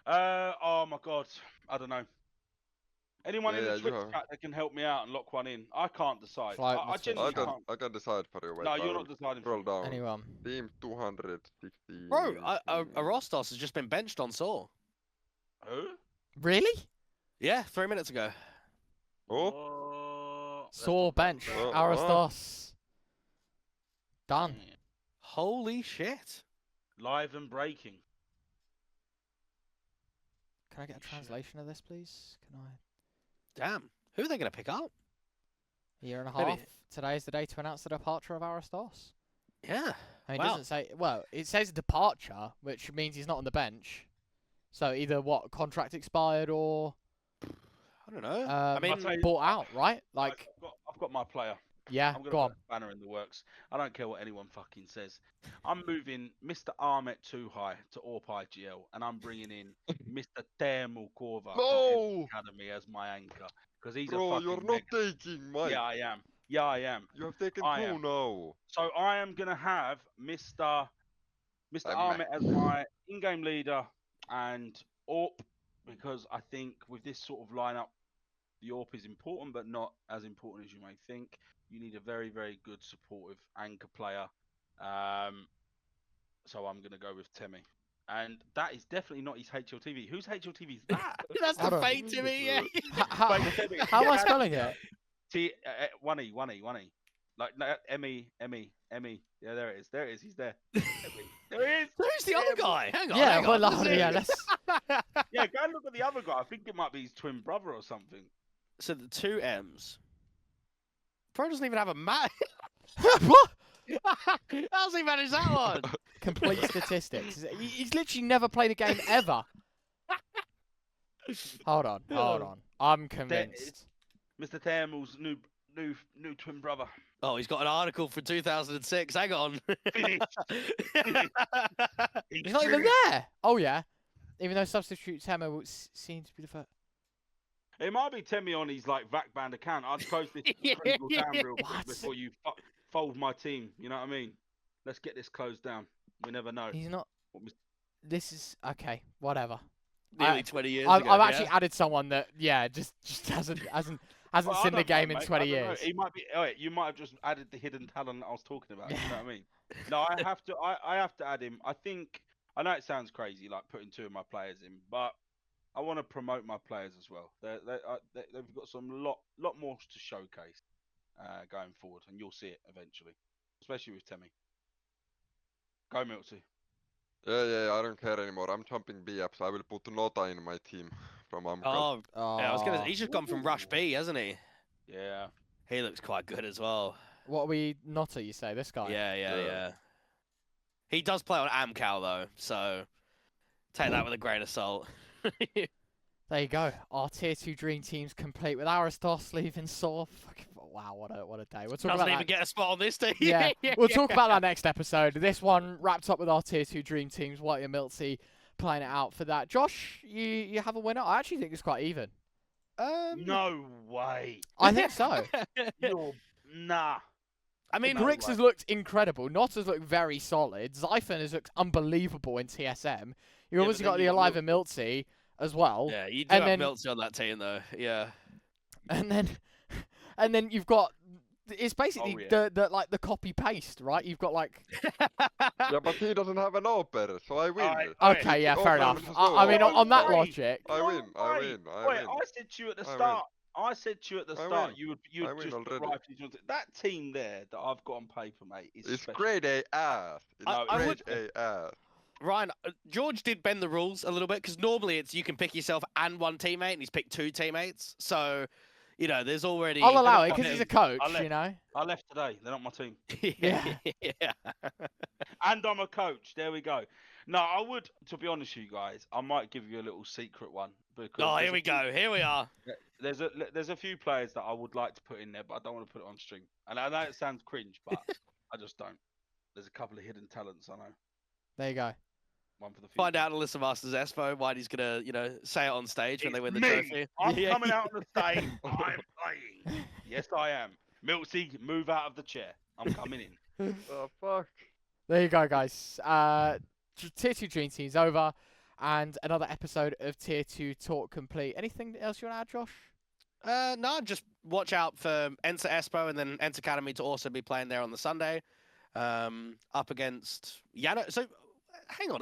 Oh my God, I don't know. Anyone in the Twitch chat that can help me out and lock one in? I can't decide. Float I the Twitch genuinely chat. can't. I can decide for you. Wait, No, you're not deciding for Scroll me. down. Anyone? Team 260. Bro, Arostos has just been benched on Saw. Who? Really? Yeah, 3 minutes ago. Oh, Saw bench. Oh, Aristos. Done. Yeah. Holy shit. Live and breaking. Can I get a translation of this, please? Can I? Damn. Who are they going to pick up? A year and a Maybe- half. Today is the day to announce the departure of Aristos. Yeah. I mean, Wow. it doesn't say. Well, it says departure, which means he's not on the bench. So either what, contract expired or I don't know. I mean, I'll tell you- bought out, right? Like, I've got my player. yeah, I'm gonna go on. put a banner in the works. I don't care what anyone fucking says. I'm moving Mr. Ahmet Too High to AWP IGL, and I'm bringing in Mr. Teemu Korva No! Academy as my anchor because he's bro, a fucking you're not mega. taking mine. Yeah, I am. Yeah, I am. You have taken I two am. now. So I am gonna have Mr. I'm Ahmet as my in-game leader and AWP because I think with this sort of lineup, the AWP is important, but not as important as you may think. You need a very, very good supportive anchor player. So I'm going to go with Temi. And that is definitely not his HLTV. Whose HLTV is that? that's the Hold on. fake to me, yeah. How am I spelling it? T, 1E. Like, no, Emmy. Yeah, there it is. There it is. He's there. There he is. Who's the other guy? Hang on. Yeah, hang well, on. yeah, let's. Yeah, go and look at the other guy. I think it might be his twin brother or something. So the two M's. Pro doesn't even have a map. What? How's he managed that one? Complete statistics. He's literally never played a game ever. Hold on. I'm convinced. Mr. Temu's new twin brother. Oh, he's got an article from 2006. Hang on. Finished. He's not even there. Oh yeah. Even though substitute Temo seems to be the first. It might be Temi on his like VAC band account. I'd close this critical down real quick What? before you fold my team. You know what I mean? Let's get this closed down. We never know. He's not. What was- This is okay. Whatever. nearly 20 years I've ago. actually yeah? added someone that just hasn't Well, I seen the don't game know, in mate. 20 I don't know. years. He might be. Oh, you might have just added the hidden talent I was talking about. You know what I mean? No, I have to. I have to add him. I think. I know it sounds crazy, like putting two of my players in, but I want to promote my players as well. They've got some lot more to showcase going forward, and you'll see it eventually, especially with Temi. Go myltsi. Yeah, I don't care anymore. I'm jumping B up, so I will put Nota in my team from Amcal. Oh, yeah, I was gonna. Oh. He's just gone from Rush B, hasn't he? Yeah. He looks quite good as well. What are we not you say? This guy. Yeah. Yeah. He does play on Amcal though, so take that with a grain of salt. There you go. Our tier 2 dream team's complete with Aristos leaving Saw. Wow, what a day. We'll talk Doesn't about even that. get a spot on this team. Yeah, we'll talk about that next episode. This one wrapped up with our tier 2 dream teams. Whitey and myltsi playing it out for that. Josh, you have a winner? I actually think it's quite even. No way. I think so. Nah. I mean, No Grix way. has looked incredible. Not has looked very solid. Zyphon has looked unbelievable in TSM. You've Yeah, obviously but got then the you got Alive and myltsi as well. yeah, you do and have then- myltsi on that team though. Yeah. And then you've got it's basically yeah. the copy paste, right? You've got like Yeah, but he doesn't have an opener, so I win. Alright, okay, yeah, Oh, fair no, enough. no, I mean, no, on that no. logic, I win. Wait, I said to you at the I win. start. I said to you at the I start, win. you would I win just already. arrive to that team there that I've got on paper, mate. Is It's special. grade A ass. It's No, I grade would- A ass. Ryan, George did bend the rules a little bit because normally it's you can pick yourself and one teammate, and he's picked two teammates. So, you know, there's already. I'll allow it not because him. he's a coach, I'll let- you know. I left today. They're not my team, Yeah. yeah. and I'm a coach. There we go. No, I would. To be honest with you guys, I might give you a little secret one because. Oh, there's here a we few- go. Here we are. There's a few players that I would like to put in there, but I don't want to put it on stream. And I know it sounds cringe, but I just don't. There's a couple of hidden talents I know. There you go. One for the future. Find out Alyssa Masters Espo. Whitey's gonna, say it on stage when they It's win the me. trophy. I'm Yeah. coming out on the stage. I'm playing. Yes, I am. myltsi, move out of the chair. I'm coming in. The fuck? There you go, guys. Tier 2 dream team's over, and another episode of Tier 2 talk complete. Anything else you want to add, Josh? No, just watch out for ENCE Espo and then ENCE Academy to also be playing there on the Sunday, up against Yano. So, hang on,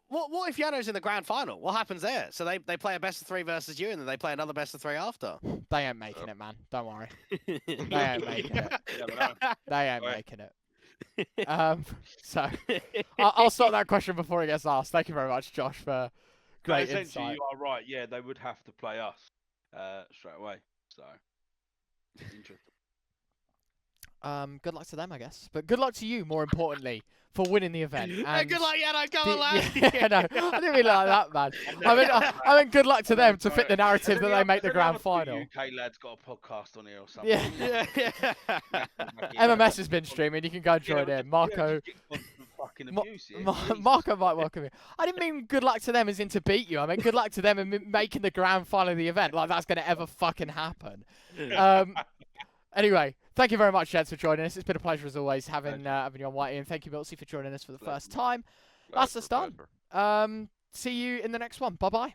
what if Yano's in the grand final? What happens there? So they play a best of 3 versus you, and then they play another best of 3 after. They ain't making it, man. Don't worry. They ain't making it. Yeah, but no. They ain't Right. making it. So I'll stop that question before it gets asked. Thank you very much, Josh, for great Essentially, insight. you are right. Yeah, they would have to play us straight away. So, interesting. Good luck to them, I guess. But good luck to you, more importantly, for winning the event. And Good luck, Yano. Come on, lad. yeah, no, I didn't mean like that, man. I mean, good luck to them to fit the narrative that they make the grand final. UK lads got a podcast on here or something. Yeah. Yeah. MMS has been streaming. You can go join in. Marco. Fucking Ma- abuse here. Marco might welcome you. I didn't mean good luck to them as in to beat you. I mean good luck to them in making the grand final of the event. Like that's going to ever fucking happen. Anyway, thank you very much, gents, for joining us. It's been a pleasure as always having you on, Whitey, and thank you, myltsi, for joining us for the first time. That's us done. See you in the next one. Bye bye.